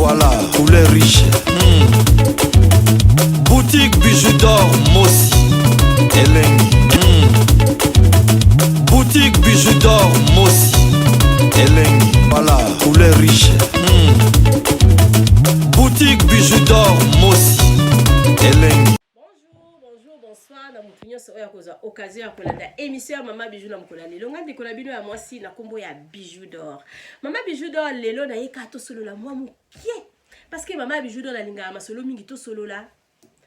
Voilà, poulet riche. Boutique bijoux d'or, Mossi, Elengi. Boutique bijoux d'or, Mossi, Elengi. Voilà, poulet riche. Boutique bijoux d'or, Mossi, Elengi. Bonjour, bonsoir. Na mutu nyonso oyo akozwa occasion ya kolanda émission ya Mama Bijou na mokolo lelo nga ndeko na bino ya mwasi na kombo ya Bijou d'or. Mama Bijou d'or lelo na yeka to solola mwa mukie parce que Mama Bijou d'or alinga masolo mingi to solola.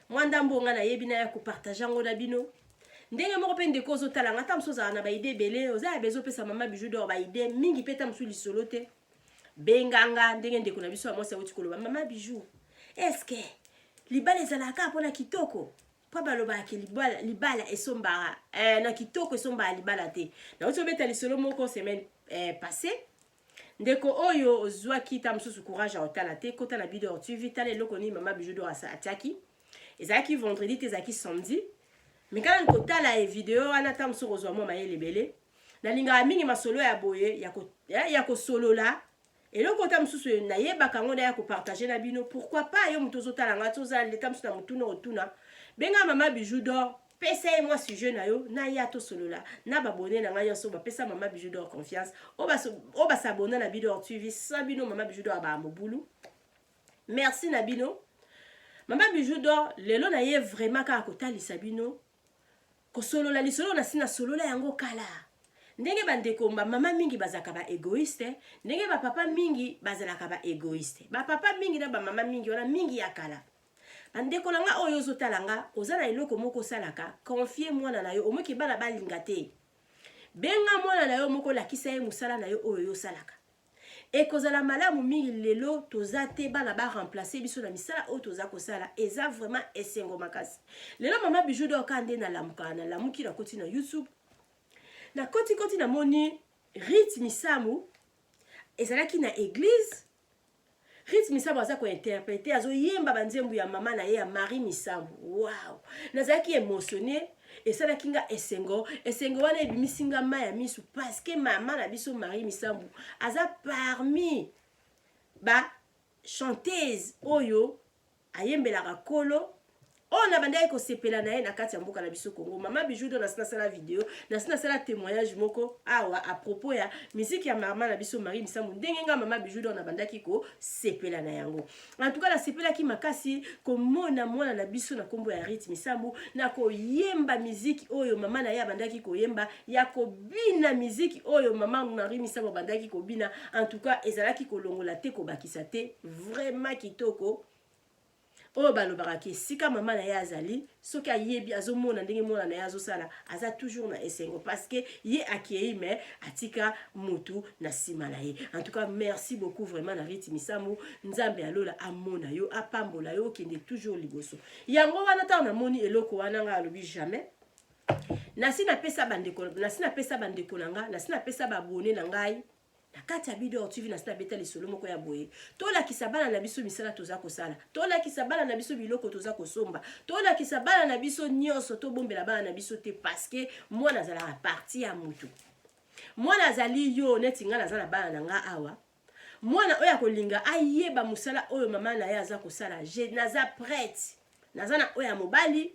Mwa ndambo nga na yebi na ya ko partager ngo na bino. Ndenge moko pe ndeko zo tala ngata msoza na ba idée belé oza bezo pesa Mama Bijou d'or ba idée mingi peta msu lisolo te. Benganga ndenge ndeko na biso ya mwasi awuti koloba Mama Bijou. Est-ce que libala ezalaka mpona kitoko? Kwa baloba ke libala esombara na kitoko esombara libala te. Na uti obeta lisolo moko semaine passée. Ndeko oyo ozwa kita msusu courage otala te kota na Bijou d'or TV tala eloko ni Mama Bijou d'or atiaki. Ezalaki vendredi te ezalaki samedi. Mais quand kotala e video wana ta msusu ozwa mwa mayele belé. Na linga mingi masolo ya boye ya ko solola. Et le côté msusu na yebaka ngo na ya ko partager na bino pourquoi pas yo muto zotala nga toza leta msusu na mutuna otuna benga Mama Bijou d'or pesa moi sujet na yo na ya to solola na babone na nga yoso ba pesa Mama Bijou d'or confiance o ba s'abonner na Bijou d'or TV sa bino Mama Bijou d'or ba mobulu merci na bino Mama Bijou d'or lelo na ye vraiment ka kotalisa bino ko solola lisolo na sina solola yango kala. Ndenge bandeko mama mingi bazaka ba égoïste, ndenge ba papa mingi bazalaka ba égoïste. Ba papa mingi na ba mama mingi wana mingi ya kala. Bandeko langa oyo zotalanga, ozana eloko moko salaka, confier mwana na yo, omoki bana balinga te. Benga mwana na yo moko lakisa ye musala na yo oyo salaka. E kozala malamu mingi lelo tozate bana ba remplacer biso na misala o toza kosala, eza vraiment esengo makasi. Lelo Mama Bijou d'or kande na lamuki na koti na YouTube. Na koti na moni Rit Misamu ezalaki na église. Rit Misamu aza ko interpréter azo yemba banzembu ya mama na ye ya Marie Misamu. Wow! Nazaki émotionné et ça la kinga esengo wana ebimisinga maya misu parce que mama na biso Marie Misamu aza parmi ba chanteuse oyo ayembelaka kolo. On a bandé ko sepela na ye na kati ya mboka na biso Congo. Mama Bijou d'or na sala vidéo, na sala témoignage moko awa à propos ya musique ya mama na biso Marie Misamu. Ndenge nga Mama Bijou d'or na bandaki ko sepela na yango. En tout cas la sepela ki makasi ko mona mwana na biso na kombo ya Rit Misamu na ko yemba musique oyo mama na ya bandaki ko yemba ya ko bina musique oyo mama Marie Misamu bandaki ko bina. En tout cas ezalaki ko longola te ko bakisa te vraiment kitoko. Oh balobaka ke sika mama na ye azali soki ayebi azomona ndenge mona na ye azosala aza toujours na esengo parce que ye akei mais atika mutu na sima na ye. En tout cas merci beaucoup vraiment na Rit Misamu nzambe alola amona yo apambola yo kende toujours liboso yango wana ta na moni eloko wana nga alobi jamais nasina pesa bandeko nanga nasina pesa babone na ngai na kati ya Bijou d'or TV na sina beta lisolo moko ya boye. Tola kisabana na biso misala toza kosala. Tola kisabana na biso biloko toza kosomba. Tola kisabana na biso nyonso to bombela bana na biso te parce que moi nazala partie ya mutu. Moi nazali yo neti nga nazala bana na nga awa. Mwana oya kolinga ayeba musala oyo mama na ye aza kosala. Je naza prête. Nazana oya mobali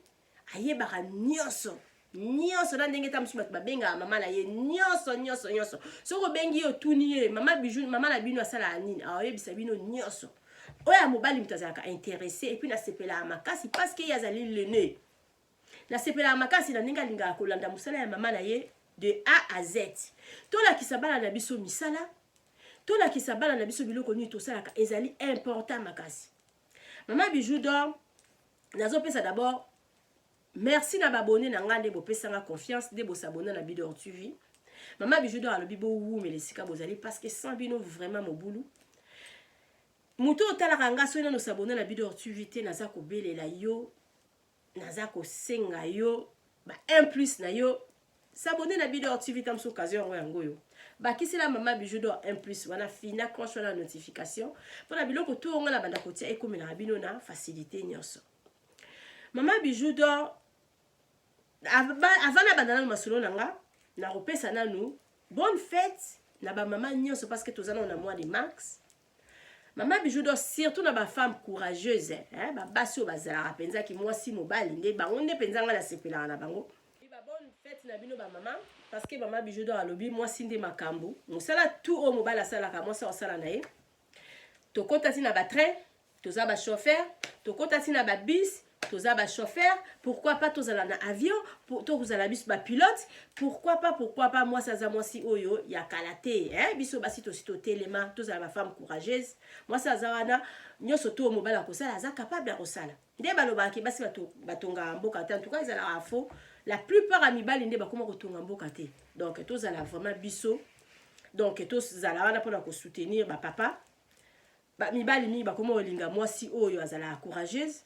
ayeba nyonso. Nyonso na ndenge ta msuba babenga mama na ye nyonso soko bengi yo tuni ye Mama Bijou mama na bino asala nini ayebisa bino nyonso oya mobali mutazaka intéressé et puis na sepela makasi parce que yazali lene na sepela makasi na ndinga linga kolanda musala ya mama na ye de A à Z tola kisabala na biso misala tola kisabala na biso biloko ni to salaka ezali important makasi. Mama Bijou d'or nazo pesa d'abord merci na babone na ngande bo pesa nga confiance de bo s'abonner na Bijou d'or TV. Mama Bijou d'or alobi bo wu melesika bozali parce que sans bino vraiment mo boulou. Muto otala nga so na no s'abonner na Bijou d'or TV te naza ko belela yo naza ko senga yo ba 1+ na yo s'abonner na Bijou d'or TV tam so occasion yango yo. Ba kisela Mama Bijou d'or 1+ wana fina cloche la notification pour na biloko to nga na banda kotia ekomela bino na facilité nyonso. Mama Bijou d'or avant na bandana masolo nanga na repesa nanu bonne fête na ba mama nyonso parce que tozana na mois de mars Maman Bijou d'or surtout na ba femme courageuse hein ba basi o bazala penza ki moi si mobali nde bango nde penza nga la sepela na bango. Ba bonne fête na bino ba maman parce que Maman Bijou d'or alobi moi si nde makambu. Musala tout o mobali sala ka moi sa sala na ye. To kota ti na ba train, toza ba chauffeur, to kota ti na ba bus, toza ba chauffeur, pourquoi pas tozala na avion, pour to kozala biso ba pilote, pourquoi pas moi ça za moi si oyo ya kalate hein biso basi to sito telema tozala ba femme courageuse, moi ça za wana nyoso to mobala ko sala za capable ko sala. Nde baloba ki basi batonga mboka te en tout cas ils ala faux, la plupart a mibali nde bakoma ko tonga mboka te. Donc tozala vraiment biso. Donc tozala wana pona ko soutenir ba papa. Ba mibali ni bakoma olinga moi si oyo azala courageuse.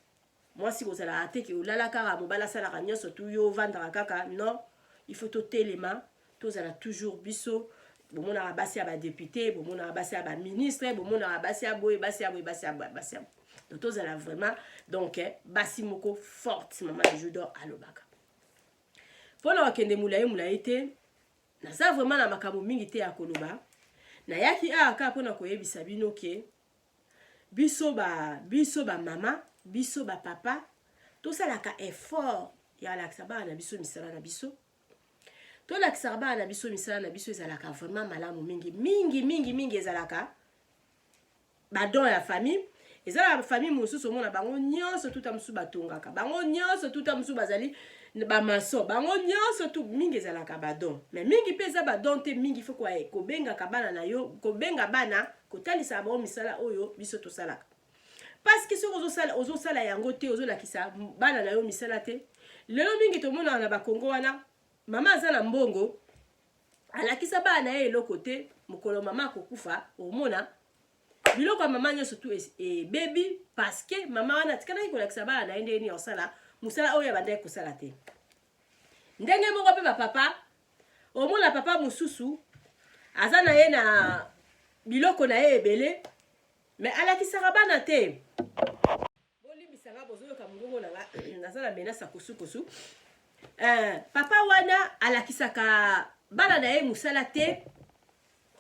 Moi si vous allez até que olala kaka mobala sala kanyo surtout yo vendre kaka non, il faut toter les mains, tous ala toujours biso, bon mon a bassi à ba député, bon mon a bassi à ba ministre, bon mon a bassi à boy, bassi à. Donc tous ala vraiment donc bassi moko forte Maman Bijou d'or alobaka. Pona okende mulaye te, na za vraiment na makambo mingi te akoloba. Na yaki aka pona koyebisa bino ke biso ba mama biso ba papa tout ça la ka effort ya la ksaba na biso misala na biso to la ksaba na biso misala na biso ezalaka vraiment malamu mingi ezalaka ba don ya famille ezala famille mosusu mona bango nyonso tout amusu batongaka bango nyonso tout amusu bazali ba maso bango nyonso tout mingi ezalaka ba don mais mingi peza ba don te mingi faut ko benga kabana na yo ko benga bana ko talisa ba misala oyo biso to salaka. Parce que si ozo sala yango te ozo lakisa bana na yo misala te lelo mingi to mona na ba Kongo wana mama azala mbongo alakisa bana ye eloko te mokolo mama kokufa omona biloko mama nyoso tu e baby parce que mama wana tikana ko lakisa bana na ende ni osala musala oyo banda ko sala te ndenge moko pe ba papa omona papa mususu azana ye na biloko na ye ebele mais alakisa bana te boli bisanga bozoyo ka mungongo na sala menasa kusukusu papa wana alakisaka bana na ye musala te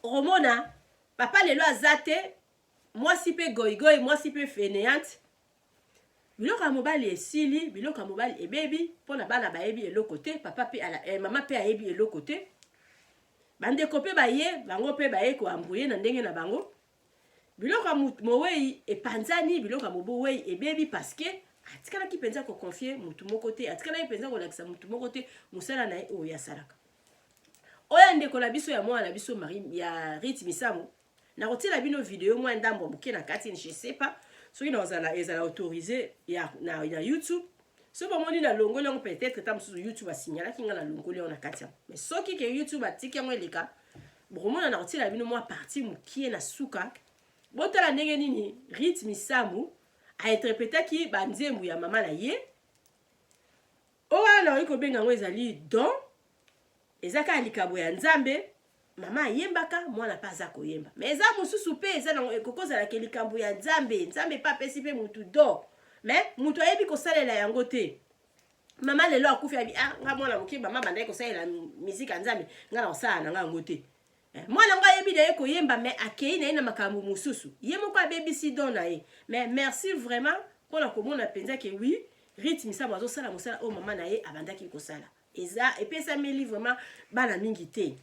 romona papa lelo azate moi si pe goigoy moi si pe fainéante biloko mobali esili biloko mobali ebebi pona bana bayebi eloko te papa pe mama pe ayebi eloko te bandeko pe baye bango pe baye ko ambuye na ndenge na bango biloko mowei epanzani biloko mowei ebebi parce que atikala ki penza ko confier mutu moko te atikala ki penza ko lakisa mutu moko te musala na o ya salaka oya ndeko na biso ya mwana biso mari ya Rit Misamu na kotila bino video mwa ndambo buke na kati je sais pas soki na ozala ezala autorisé na YouTube so bomoni na longoli on peut-être tam sur YouTube a signala kinga na longoli on na kati mais soki ke YouTube atiki yango eleka bomona na kotila bino mwa parti mukie na suka botala ndenge nini Rit Misamu a interprété ki banzembu ya mama na ye owana iko benga ngo ezali don ezaka likabo ya nzambe mama yembaka mwana paza koyemba mais eza mususu pe eza na ekokoza la likambo ya nzambe pa pesi pe mutu do mais mutu ayebi ko salela yango te mama lelo akufi abi nga mwana moki mama banda ko salela musique ya nzambe nga na osala na nga ngote mwana nga yebi de ko yemba mais akei na ina makambo mususu ye moko abebisi don na ye mais merci vraiment pour la komona penza ke oui Rit Misamu azo sala mosala o mama na ye abandaki ko sala eza epesa meli vraiment bana mingi te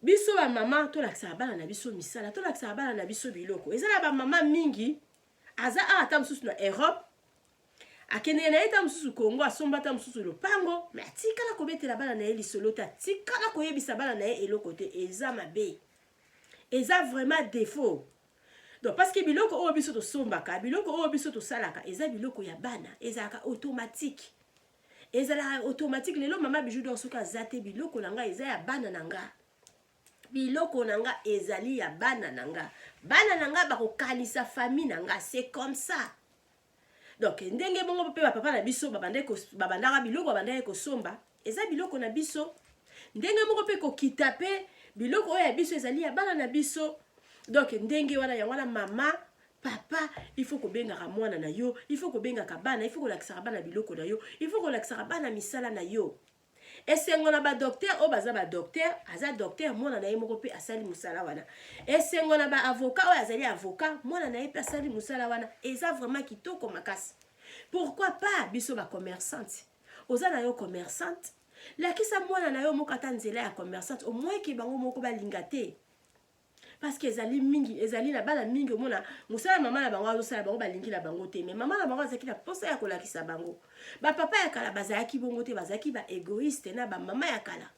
biso ba mama to lakisa bana na biso misala to lakisa bana na biso biloko ezala ba mama mingi aza ata mususu na Europe akene na eta mususu Kongo asomba ta mususu lopango mais atikala kobetela bana na ye lisolo ta tikala koyebisa bana na ye eloko te eza mabe eza vraiment défaut donc parce que biloko o biso to sombaka biloko o biso to salaka eza biloko ya bana ezaka automatique ezala automatique lelo Mama Bijou d'or soka zate biloko nanga eza ya bana nanga biloko nanga ezali ya bana nanga bakokanisa famille nanga c'est comme ça donc ndenge bongo pe papa na biso babandaka biloko babandaka ko somba eza biloko na biso ndenge moko pe ko kitape biloko oya biso ezali ya bana na biso donc ndenge wana ya wana mama papa il faut ko benga mwana na yo il faut ko benga kabana il faut ko lakisa bana biloko na yo il faut ko lakisa bana misala na yo esengo na ba docteur o baza ba docteur aza docteur mwana na ye moko pe asali musala wana esengo na ba avocat o azali avocat mwana na ye pe asali musala wana eza vraiment kitoko makasi. Pourquoi pas biso ba commerçante oza na yo commerçante lakisa mwana na yo moko ata nzela ya commerçante au moins ke bango moko balinga te parce que ezali mingi ezali na bana mingi mona musala mama na bango azosala bango balingi na bango te mais mama na bango azaki na posa ya kolakisa bango ba papa ya kala bazalaki bongo te bazalaki ba égoïste na ba mama ya kala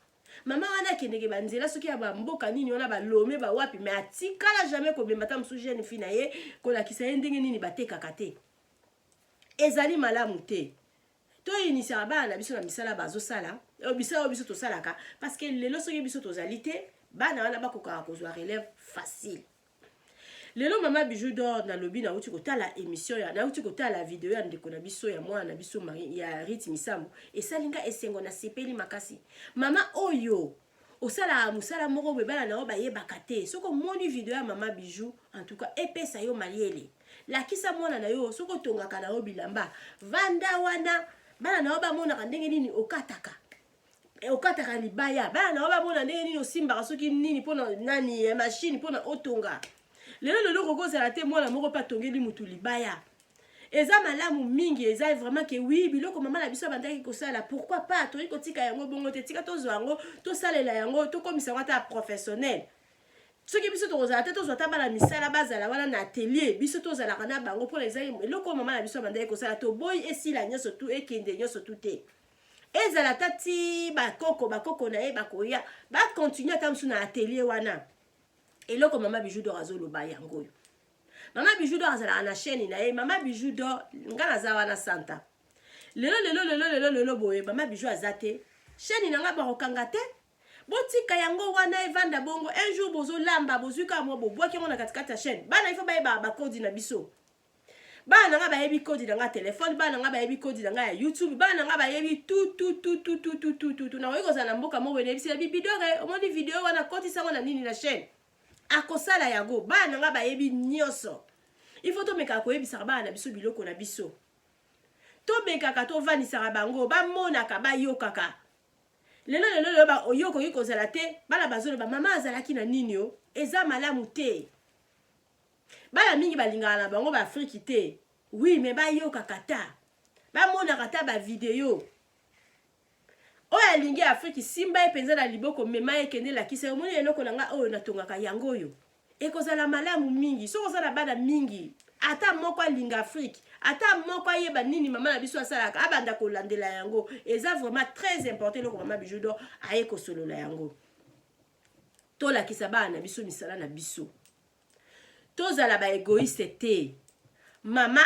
mama wana kendeke banzela soki ya ba mboka nini wana balome ba wapi mais atikala jamais kobemba ta musu jeune fille na ye kolakisa ye ndenge nini batekaka te ezali malamu te to initiera bana na biso na misala bazosala bisala biso tosalaka parce que lelo soki biso tozali te bana wana bakokaka kozwa relève facile. Lelo mama Bijou d'Or na lobi na uti kotala émission ya na uti kotala vidéo ya ndeko na biso ya mwana na biso mari ya Riti Misambo esalinga esengo na sepeli makasi mama oyo osala musala moko be bana na o bayebaka te soko moni vidéo ya mama Bijou en tout cas epesa yo maliele lakisa mwana na yo soko tongaka na o bilamba vanda wana bana na o bamonaka ndenge nini okataka okataka libaya bana na o bamona ndenge nini osimbaka soki nini pona nani machine pona otonga lelo kokozala te mwana moko pa tongeli mutu libaya eza malamu mingi eza vraiment que oui biloko mama na biso bandaki kosala pourquoi pas toyi kotika yango bongo te tika tozwa yango tosalela yango tokomisa yango ata professionnel soki biso tokozala te tozwa ta bana misala bazala wana na atelier biso tozalaka na bango mpona eza eloko mama na biso bandaki kosala toboyi esila nyonso tu ekende nyonso tu te ezala tati bakoko na ye bakoya bakontinue ata mosu na atelier wana eloko mama Bijou d'Or azoloba yango oyo mama Bijou d'Or azalaka na chaîne na ye mama Bijou d'Or nga naza wana santa lelo boye mama Bijou aza te chaîne na nga bakokanga te botika yango wana evanda bongo un jour bozolamba bozwika mwa bobwaki yango na katikati ya chaîne bana ifo bayeba bakodi na biso bana nga bayebi kodi na nga telefone bana nga bayebi kodi na nga ya YouTube bana nga bayebi tout na oyo kozala na mboka mo wene bisela bibidore omoni video wana koti sango na nini na chaîne akosala yango bana nga bayebi nyonso il faut to meka koyebisaka bana biso biloko na biso to mekaka to vanisaka bango bamonaka bayokaka lelo ba oyoko yikozala te bana bazoloba mama azalaki na nini yo eza malamu te bana mingi balingaka na bango ba Afrique te oui mais bayokaka ta bamonaka ta ba video oyo alingi Afrique simba epenza na liboko mema ekende lakisa yo moni eloko nanga oyo natongaka yango oyo ekozala malamu mingi soko kozala bana mingi ata moko alinga Afrique ata moko ayeba nini mama na biso asalaka abanda kolandela yango eza vraiment très important eloko mama Bijou d'Or aye kosolola yango tolakisa bana biso misala na biso tozala ba égoïste te mama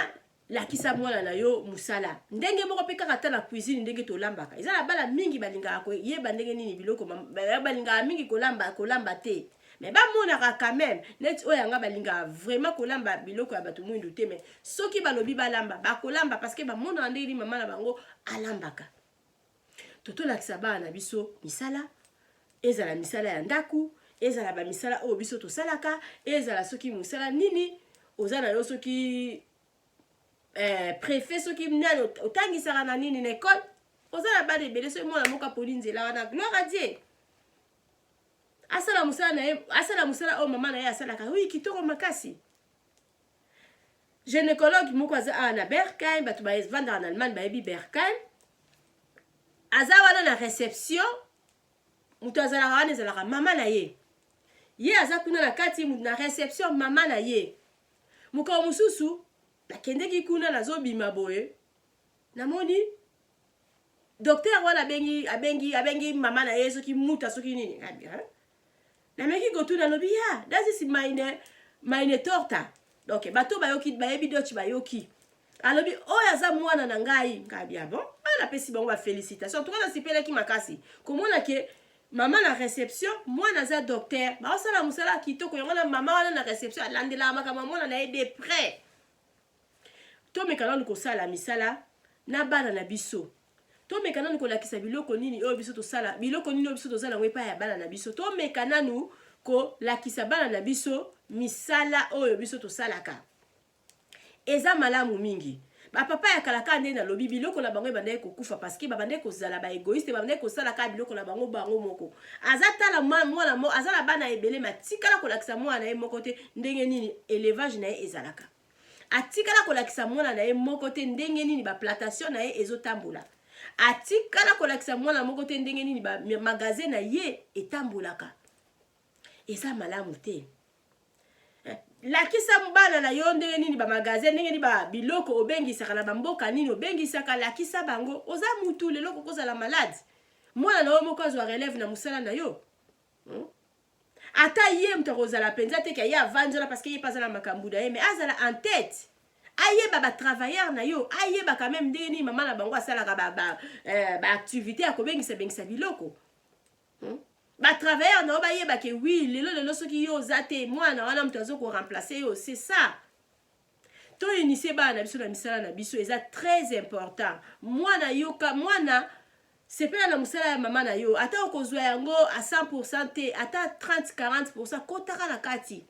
lakisa mwana na yo musala ndenge moko pe kaka ta na cuisine ndenge tolambaka eza na bala mingi balingaka ko yeba ndenge nini biloko balingaka mingi kolamba te mais bamonaka quand même net oyo nga balingaka vraiment kolamba biloko ya bato mwindu te mais soki balobi balamba bakolamba parce que bamonaka ndenge nini mama na bango alambaka totolakisa bana na biso misala ezala misala ya ndaku ezala ba misala oyo biso tosalaka ezala soki musala nini ozala yo soki préfet soki nani otangisaka na nini na école ozala bana ebele soki mwana moko apoli nzela wana gloire à Dieu asala musala oyo mama na ye asalaka oui kitoko makasi gynécologue moko aza na Berkheim bato bavandaka na Allemagne bayebi Berkheim aza wana na réception mutu azalaka wana ezalaka mama na ye aza kuna na kati na réception mama na ye mokao mosusu nakendeki kuna nazobima boye namoni docteur wana abengi mama na ye soki muta soki nini nameki kotuna lobi ya that is mine torta donc bato bayebi dochi bayoki alobi oyo aza mwana na ngai ngabi bon bana pesi bango ba félicitation to kana sipeleki makasi komona ke mama na réception mwana za docteur baosala musala kitoko yango na mama wana na réception alandela makambo mwana na ye de près to mekana kosala misala na bana na biso to mekana kolakisa biloko nini oyo biso tosala biloko nini oyo biso tozala ngwe pa ya bana na biso to mekana ko lakisa bana na biso misala oyo biso tosalaka eza malamu mingi ba papa ya kalaka nde na lobi biloko na bango ebandaki kokufa parce que babandaki kozala ba égoïste babandaki kosala ka biloko na bango bango moko azatala mwana mo azala bana ebele matikala kolakisa mwana ye moko te ndenge nini élevage na ye ezalaka atikala kolakisa mwana na ye moko te ndenge nini ba plantation na ye ezotambola atikala kolakisa mwana moko te ndenge nini ba magasin na ye etambulaka eza malamu te lakisa mbana na yo ndenge nini ba magasin ndenge nini ba biloko obengisaka na bamboka nini obengisaka lakisa bango oza mutu lelo kokozala malade mwana na yo moko azwa relève na musala na yo ata ye mutu akozala penza te ke ye avanzola parce que ye pasala makambo na ye mais azala en tête ayeba ba travailleur na yo ayeba quand même ndenge nini mama na bango asalaka ba activité ya kobengisa bengisa biloko ba travailleur na ba yeba ke oui lelo soki yo zate mwana wana mutu azo ko remplacer yo c'est ça to initie ba na biso na misala na biso eza très important mwana yoka mwana sepela na musala ya mama na yo ata okozwa yango à 100% te ata 30-40% kotaka na kati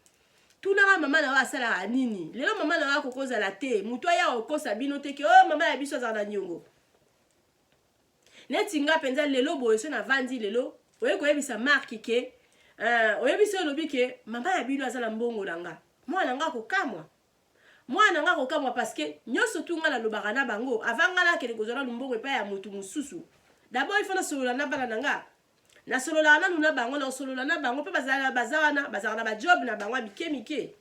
tunanga mama na yo asala nini lelo mama na yo kokozala te mutu aya okosa bino te ke oh mama ya biso azala na nyongo neti nga penza lelo boye so na vandi lelo oye koyebisa marque ke oyebisa olobi ke mama ya bino azala mbongo nanga mwana nga kokamwa mwana nga kokamwa parce que nyonso tunga na lobaka na bango avanga na kele kozala mbongo epa ya mutu mususu d'abord il faut na solola na bana nanga na solola na nuna bango na solola na bango pe bazala na ba job na bango mike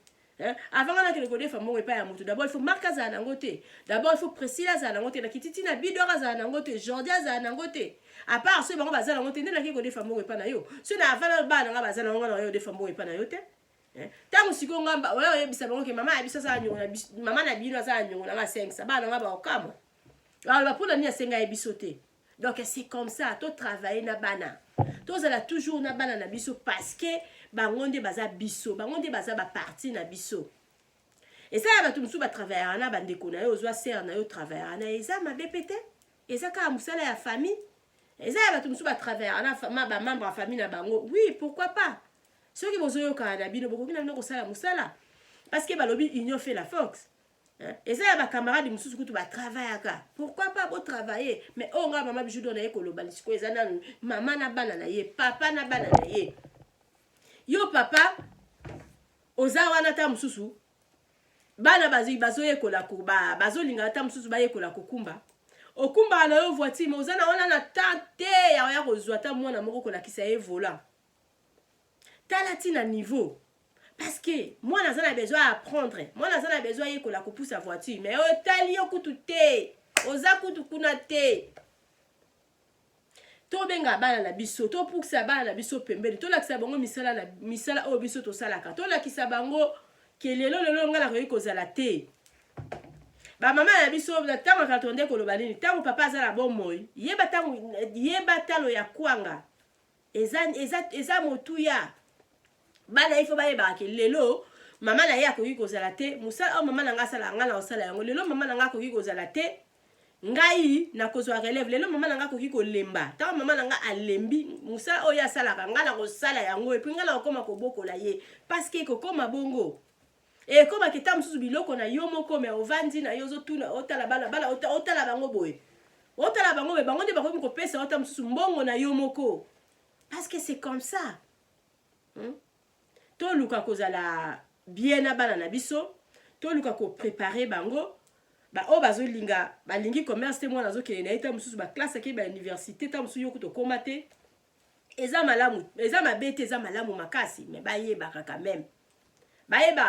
avant na kele kodefa mbongo epa ya mutu d'abord il faut marque za nango te d'abord il faut Priscilla za nango te na kititi na bidora za nango te Jordia za nango te à part ceux bango bazala nango te ndena ke kodefa mbongo epa na yo ceux na avant bana nga bazala nango na yo defa mbongo epa na yo te tango siko ngamba oyo yebisa bango ke mama ya biso za nyongo na mama na bino za nyongo na 5 bana nga ba okamo alors pour la ni asenga ebiso te donc c'est comme ça to travailler na bana to zala toujours na bana na biso parce que bangonde baza biso bangonde baza ba partie na biso et ça ba tumsu ba travailler na bandeko na yo ozwa ser na yo travailler na eza mabepete eza ka musala ya famille eza ba tumsu ba travailler na ba membre ya famille na bango oui pourquoi pas ceux qui bozo yo ka na bino boko bina ko sala musala parce que ba lobi union fait la force. Et ça, ma camarade, mususu kutu ba travailler ka. Pourquoi pas beau travailler? Mais on nga mama bijou dona ye kolobali siko ezana mama na bana na ye, papa na bana na ye. Yo papa oza wana ta mususu bana bazo ye kola kuba, bazo linga ta mususu ba ye kola kokumba. Okumba na yo voiture, mais ozana wana na tante ya kozwa ta mwana moko kola kisa ye volant. Tala tina niveau. Parce que moi, je n'ai besoin d'apprendre. Moi, je n'ai besoin de la coupe sa voiture. Mais au talio kutute, oza kutukunate. To benga bana na biso, to puksa bana na biso pembele. To la kisa bango misala o biso to salaka. To la kisa bango ke lelo ngala ko kozala te. Ba mama na biso na tango katonde ko lobanini, tango papa azala bon moy. Yeba talo ya kwanga. Eza motuya. Bana ifo baye ba ke lelo mama na ya koki kozala te musala o mama na nga sala nga na osala yango lelo mama na nga koki kozala te ngai na kozwa relève lelo mama na nga koki kolemba ta mama na nga alembi musala o ya sala nga na kosala yango et puis nga na okoma kobokola ye parce que kokoma bongo e koma ke ta mususu biloko na yo moko me ovandi na yo zo tuna otala bana otala bango boye otala bango be bango nde bakomi kopesa ota mususu mbongo na yo moko parce que c'est comme ça. To luka kozala bien na bana na biso to luka ko préparer bango ba o bazo linga ba lingi commerce te mwana zo ke na eta mususu ba classe ke ba université ta mususu yokuto komate eza malamu eza mabete eza malamu makasi mais ba yeba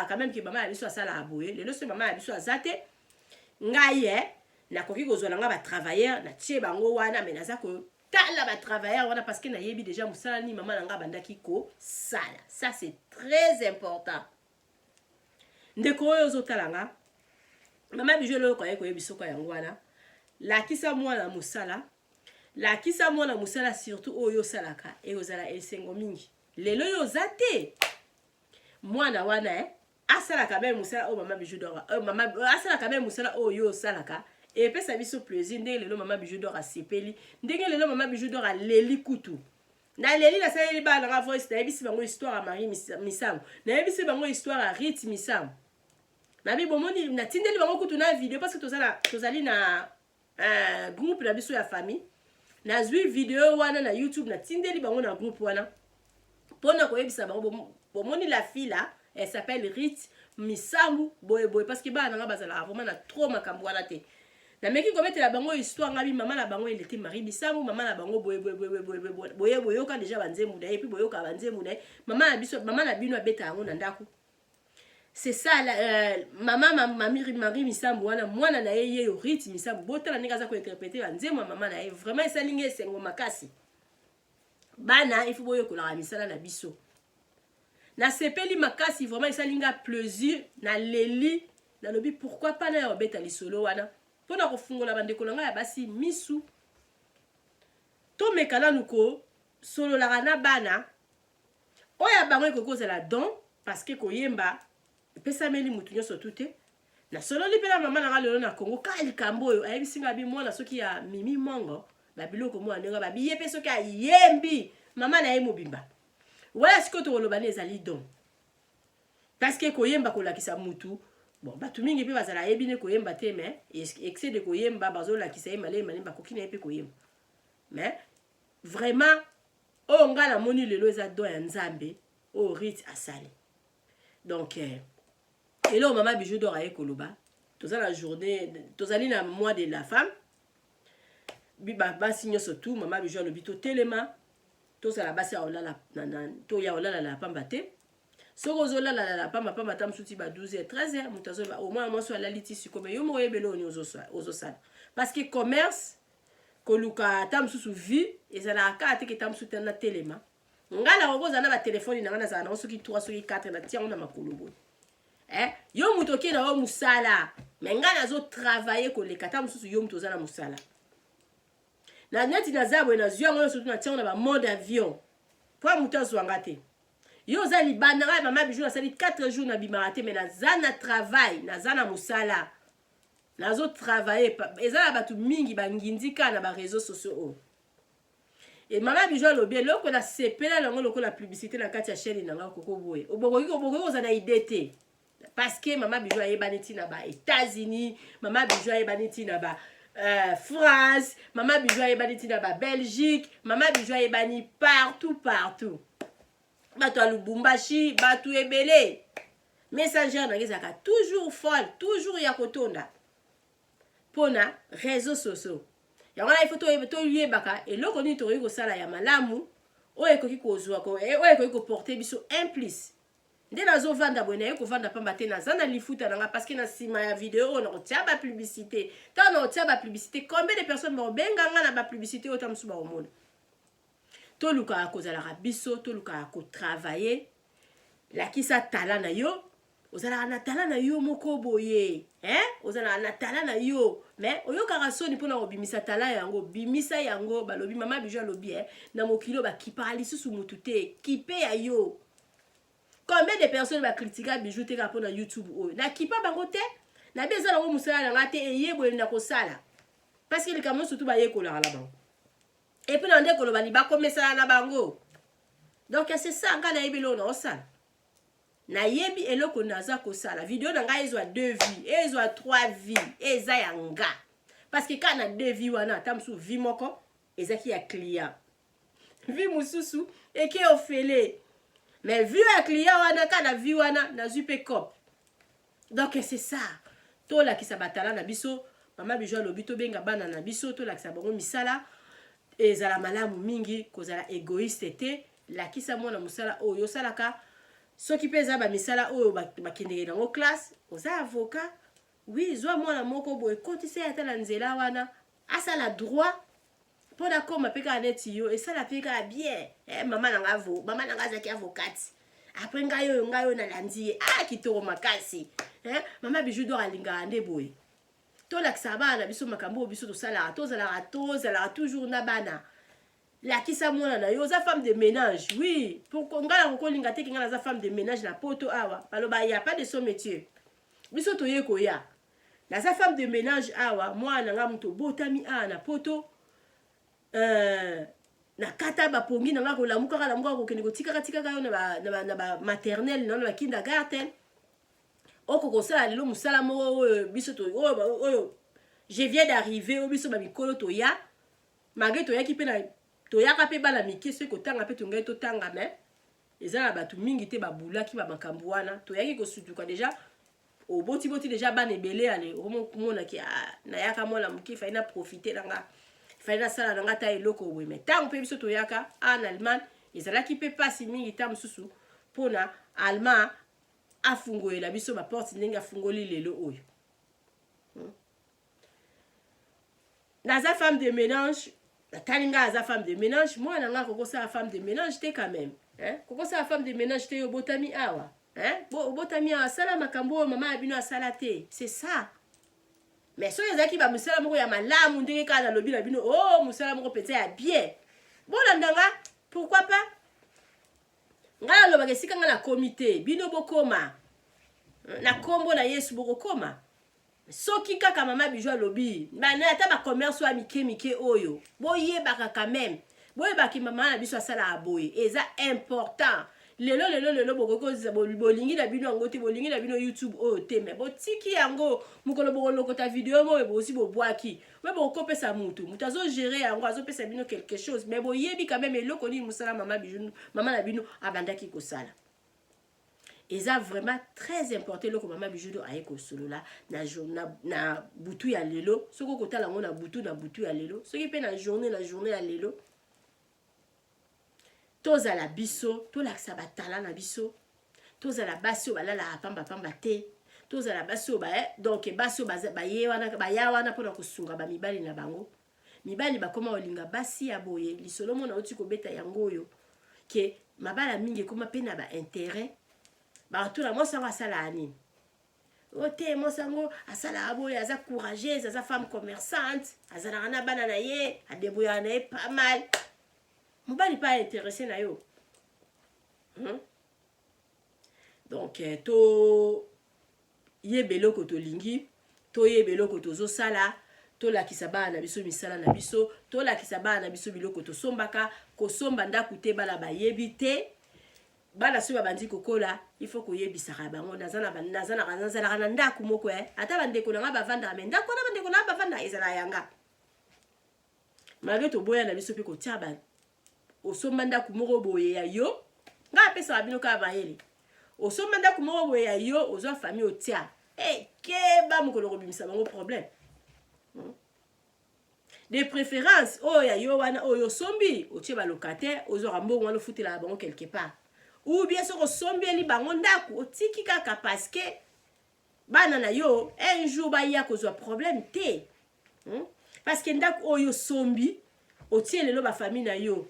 quand même ke mama ya biso asala aboye lelo so mama ya biso azate ngaye na koki kozona nga ba travailleur na tie bango wana mais naza ko tala ba travailleur wana parce que na yebi déjà musala ni mama nanga bandaki ko sala. Ça c'est très important. Ndeko oyo zo talanga mama bijou lo ko yebi soko yango wana la kisa mwana musala surtout oyo salaka e ozala esengo mingi lelo yo zate mwana wana asala quand même musala o mama bijou dora mama asala quand même musala oyo salaka et puis ça biso plaisir ndenge lelo mama bijou dora sepeli ndenge lelo mama bijou dora leli kutu na leli na sala ba na voice na ebisi bango histoire à Marie Misam na ebisi bango histoire à Rit Misam nabi bomoni na tindeli bango kutu na vidéo parce que tozali na groupe na biso ya famille na zwi vidéo wana na YouTube na tindeli bango na groupe wana pona koyebisa bango bomoni la fille là elle s'appelle Rit Misambu boye parce que bana nga bazala vraiment na trop makambo wana te na meki komete la bango histoire ngabi maman la bango il était Marie Misambu maman la bango boye ka déjà banzemu da et puis boye ka banzemu da maman na bino abeta yango na ndako. C'est ça maman Marie Misambu wana mwana na ye yo Rit Misambu botala ndenge za ko interpréter banzemu maman na ye vraiment esalinge sengo makasi bana il faut boye ko la misala na biso na sepeli makasi vraiment esalinga plaisir na leli na lobi pourquoi pas na obeta lisolo wana pona kofungola bandeko nanga ya basi misu to mekala nuko solo la rana bana oya bango kokoza la don parce que koyemba pesa meli mutu nyoso tute na solo lipela mama nanga lelo na Congo kali kamboyo ayebisinga bi mwana soki ya mimi mongo ba biloko mwana nga ba biye pe soki ayembi mama na ye mobimba voilà ce que tu relobane ezali don parce que koyemba kolakisa mutu bon batu mingi pe bazala yebine koyemba te mais excès de koyemba bazolakisa ye malema lemba kokina ye pe koyemba mais vraiment o ngala moni lelo eza don ya nzambe o Rit asali donc et là maman Bijou d'or aye koloba toza la journée tozali na mois de la femme biba basi nyoso tout maman Bijou lobi to telema to sala basi olala to ya olala la pamba te soko zolala la pamba tam suti ba 12h 13h mutazo au moins moi so la litisi comme yo mo yebelo ni ozo parce que commerce koluka tam susu vie ezala ka te ke tam suti na telema ngala oboza na ba téléphone na ngana za na soki 3 soki 4 na tia na makolobo yo mutoki na o musala mais ngana zo travailler ko le katam susu yo mutoza na musala na neti na zabwe na ziongo surtout na tia na ba mode avion po mutazo ngate yo za libanda ga mama Bijou na sali 4 jours na bimarate mais na zana travail na zana musala na zo travailler ezala batu mingi bangindika na ba réseaux sociaux et mama Bijou lo bien loko na sepela lango loko la publicité na kati ya chaîne na nga koko boye obokoki za na idée parce que mama Bijou ayebani ti na ba États-Unis mama Bijou ayebani ti na ba France mama Bijou ayebani ti na ba Belgique mama Bijou ayebani partout bato a Lubumbashi bato ebele messenger na ngezaka toujours folle toujours ya kotonda pona réseaux sociaux yango na ifoto to yebaka eloko ni to yiko sala ya malamu o ekoki kozwa ko o ekoki ko porter biso implice nde nazo vanda bone yeko vanda pamba te na zana lifuta nanga parce que na sima ya vidéo na otia ba publicité tant na otia ba publicité combien de personnes ba benga nga na ba publicité otam suba au monde to luka kozala biso to luka ko travailler la kisa tala na yo ozala na tala na yo moko boye ozala na tala na yo mais oyokaka soni pona obimisa tala yango bimisa yango balobi mama Bijou lobi na mokilo ba kipali susu mutu te kipe ya yo. Combien de personnes va critiquer Bijou te ka pona YouTube o na kipa bango te na beza na musala na te eyebo na ko sala parce que le camion surtout ba yekola la bango et puis na ndeko lo bali ba komesa na bango donc c'est ça ngana yebelo na osala na yebi eloko naza ko sala vidéo na nga ezwa 2 vies ezwa 3 vies eza yanga parce que kana 2 vies wana tamsu vie moko ezaki ya client vie mususu eke ofele mais vie ya client wana kana vie wana na zupe cop donc c'est ça to la kisa batala na biso mama Bijou lobi to benga bana na biso to la kisa bango misala ezala malamu mingi kozala égoïste te la kisa mona musala oyo salaka soki peza ba misala oyo bakendeke nango classe oza avocat oui zwa mwana moko boye kotise ata na nzela wana asala droit pona koma peka neti yo esala peka bien mama nanga zaki avocate après ngayo na landiye kitoko makasi mama Bijou d'or alinga ande boye to la kisabana biso makambo biso to sala tozala toujours na bana la kisa mwana na yo za femme de ménage oui pour ngala kolinga te kinga za femme de ménage na poto awa baloba y a pas de son métier biso to yeko ya na za femme de ménage awa mwana nga mto botami na poto na kata ba pongi na nga ko lamuka ko kende ko tika yo na ba maternelle na ba kindergarten oko kosala lelo musala moko biso to oyo je viens d'arriver au biso ba mikolo to ya malgré to ya ki pe na to ya ka pe bala miki ce ko tanga pe to ngai to tanga mais ezala batu mingi te ba bulaki ba makambo wana to ya ki ko sutuka déjà au boti déjà ba nebele ale mona ki na yaka mona muki fa ina profiter nanga fa ina sala nanga ta eloko we mais tant pe biso to yaka en Allemagne ezala ki pe pasi mingi ta mususu pona Allemand afungolela biso ba porte ndenge afungoli lelo oyo. Naza femme de ménage, la talinga aza femme de ménage, moi nanga koko sa femme de ménage te quand même, hein? Koko sa femme de ménage te yo botami awa, hein? Botami awa sala makambo mama abino asala te, c'est ça. Mais so yazaki ba musala moko ya malamu ndenge ka na lobi na bino, oh musala moko pete ya bien. Bona ndanga, pourquoi pas? Ngala lo bakesika nga na comité, bino bokoma. Na kombo na Yesu bokoma. Soki kaka mama bijou lobi, na ata ba commerce wa mike oyo. Boye baka quand même. Boye baki mama na biso asala aboye. Eza important. Lelo bokoko bolingi na bino ngote bolingi na bino YouTube oyo te mais botiki yango mukolo bokoloko ta vidéo mo bo aussi bobwaki. We boko pesa mutu. Mutu azo gérer yango azo pesa bino quelque chose mais boyebi quand même eloko ni musala mama bijou mama na bino abandaki kosala. Eza vraiment très important loko mama bijou aye ko solo la na butu ya lelo soko kotala ngo na butu ya lelo soki pe na journée ya lelo toza la biso to la sabatala na biso toza la basio balala pamba te toza la basio ba donc basio ba ya wana pona kosunga ba mibali na bango mibali bakoma olinga basi ya boye lisolo mona oti ko beta yango yo ke mabala mingi koma pena ba intérêt ba tout la moi ça va sala ani ote moi sango asala aboye aza courageuse aza femme commerçante azala na bana na ye adeboya na ye pas mal mobali pas intéressé na yo donc to yebelo ko to lingi to yebelo ko to zo sala to la kisaba na biso misala na biso to la kisaba na biso biloko to sombaka ko somba ndaku te bala ba yebite bala so bandi kokola il faut ko yebisaka bango nazana na ndaku moko ata bandeko na ba vanda mais ndako na bandeko na ba vanda ezala yanga malgré to boya na biso pe ko tiaba osomanda kumoko boye ya yo nga pesa bino ka bayele osomanda kumoko boye ya yo ozo famille otia keba mukolo kobimisa bango problème de préférence ya yo wana oyo sombi otie ba locataire ozo rambongo wana futela bango quelque part ou bien soko sombi eli bango ndaku otiki kaka parce que bana na yo un jour ba ya kozwa problème te parce que ndaku oyo sombi otie lelo ba famille na yo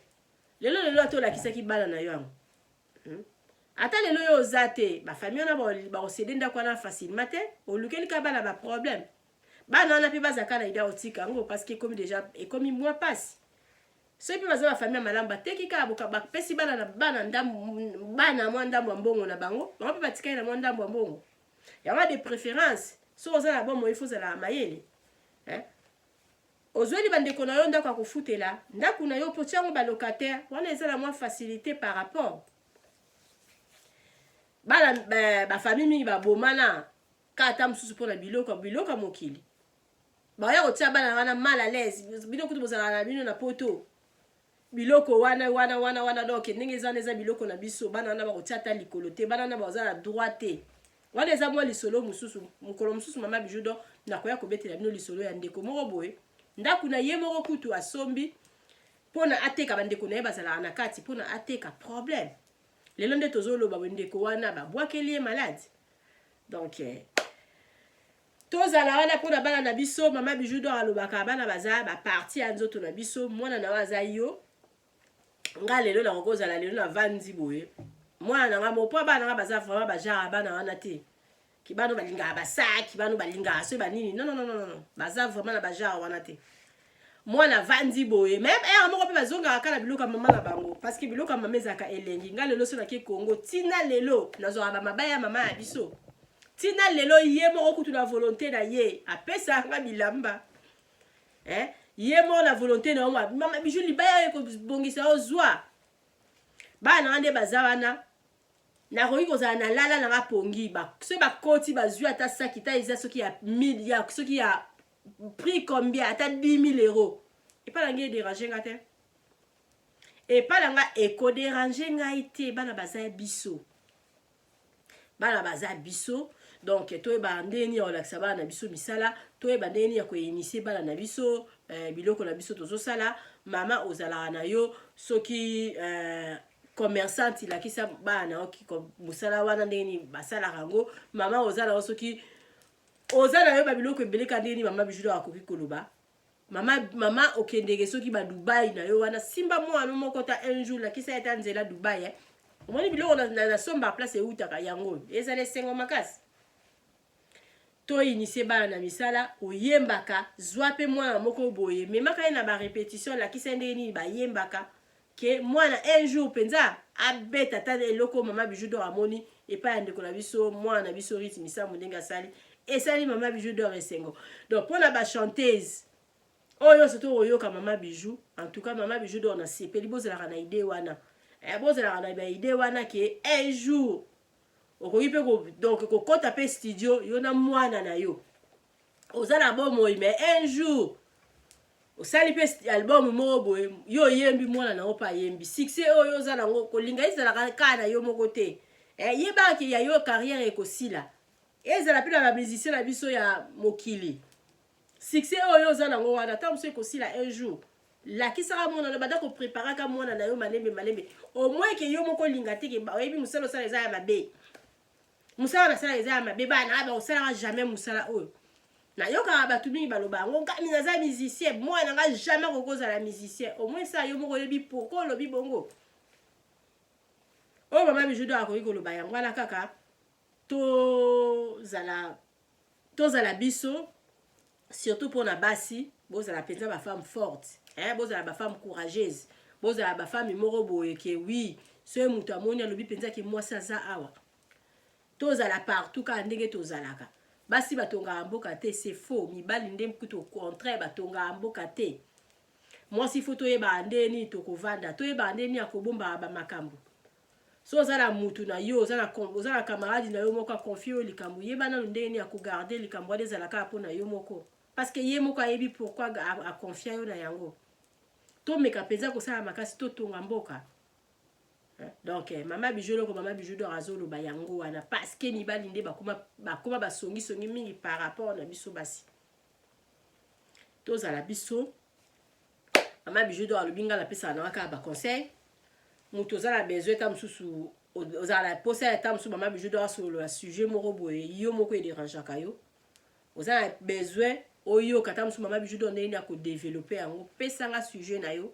lelo atola kisaki bana na yo yango ata lelo yo zate ba famille na ba osede ndako na facilement te olukeli ka bana ba problème bana na pe bazaka na ida otika ngo parce que comme déjà et comme moi passe so pe baza ba famille malamba teki ka boka ba pesi bana na bana ndambo bana mo ndambo mbongo na bango ba pe batika na mo ndambo mbongo ya wa de préférence so oza na bon mo il faut za la mayele ozweli bandeko na yo ndako akofutela ndako na yo potiango ba locataire wana ezala moins facilité par rapport bala ba famille mingi ba bomana kata msusu pona biloko mokili ba ya kotia bana wana mal à l'aise biloko to bozala na bino na poto biloko wana donc ndenge eza biloko na biso bana wana ba kotia ta likolo te bana wana bazala droit te wana eza mwa lisolo mususu mukolo mususu mama bijudo na koya kobetela bino lisolo ya ndeko moko boye ndaku na ye moko kutu asombi pona ateka bandeko na ye bazala na kati pona ateka problème lelo nde tozoloba bandeko wana babwakeli ye malade donc tozala wana pona bana na biso mama bijudo alobaka bana baza ba partie ya nzoto na biso mwana na waza yo nga lelo na kokozala lelo na vandi boye mwana na nga mopo bana nga baza vraiment bajara bana wana te kibano balinga basaki bano balinga so banini non baza vraiment na bajara wana te mwana vandi boye même moko pe bazonga kala biloka mama na bango parce que biloka mama ezaka elengi nga lelo so na ke Congo tina lelo nazo ba mabaya mama ya biso tina lelo ye moko kutu na volonté na ye apesa nga bilamba ye moko na volonté na mama bijou libaya ko bongisa ozwa bana ande baza wana na koki kozala na lala na bapongi so bakoti bazwi ata saki ta eza soki ya 1000 ya soki ya prix combien ata 10 000 euros epa na ngai déranger nga te epa na nga ekoderange ngai te bana baza ya biso donc toyeba ndeni ya kolakisa bana na biso misala toyeba ndeni ya koinitie bana na biso biloko na biso tozosala mama ozalaka na yo soki commerçante ilakisa bana oki musala wana ndeni basalaka yango mama ozala soki ozala yo babiloko ebeleka ndeni mama Bijou akoki koloba mama okendeke soki ba Dubai na yo wana simba mwana moko ta un jour lakisa eta nzela Dubai omoni biloko na somba place eutaka yango ezala esengo makasi to initie bana na misala oyembaka zwa pe mwana moko boye memaka ye na ba répétition lakisa ndeni bayembaka ke mwana un jour penza abeta ta eloko mama Bijou amoni epa ya ndeko na biso mwana biso Rite Misambu ndenge asali esali mama Bijou esengo donc pona ba chanteuse oyo surtout oyoka mama Bijou en tout cas mama Bijou na sepeli bozalaka na idée wana bozalaka na idée wana ke un jour okoki pe donc kokota pe studio yo na mwana na yo ozala bomoyi mais un jour osali pe album moko boye yo yembi mwana na opa yembi succès oyo ozala ngo kolinga ezalaka ka na yo moko te yebaki ya yo carrière ekosila ezala pe na ba musicien na biso ya mokili succès oyo ozala ngo wana ta mosu ekosila un jour lakisaka mwana na bada kopreparaka mwana na yo malembe au moins ke yo moko linga te ke oyebi musala osala eza ya mabe musala basala eza ya mabe bana osalaka jamais musala oyo nayokaka bato mingi baloba yango kami naza musicien mwana nga jamais kokozala musicien au moins ça yo moko oyebi pourquoi olobi bongo oyo mama Bijou akoki koloba yango wana kaka tozala biso surtout pour na basi bozala penza ba femme forte bozala ba femme courageuse bozala ba femme moko boye ke oui so mutu amoni alobi penza ke mwasi aza awa tozala partout ka ndenge tozalaka basi batonga mboka te c'est faux mibali nde mkutu au contraire batonga mboka te mwasi fo toyeba ndeni tokovanda toyeba ndeni akobomba ba makambo so ozala mutu na yo ozala camarade na yo moko confie yo likambo yeba na ndeni akogarder likambo ezalaka mpona yo moko parce que ye moko ayebi pourquoi a confia yo na yango to meka penza kosala makasi to tonga mboka donc mama Bijou loko mama Bijou azoloba yango wana parce que mibali nde bakoma basongi mingi par rapport na biso basi tozala biso mama Bijou alobinga la pesa na waka ba conseil mutu ozala besoin ta mususu ozala posa ta mususu mama Bijou asolo la sujet moko boye yo moko ederangeaka yo ozala besoin oyo kata musu mama Bijou ndeni ya ko développer yango pesanga sujet na yo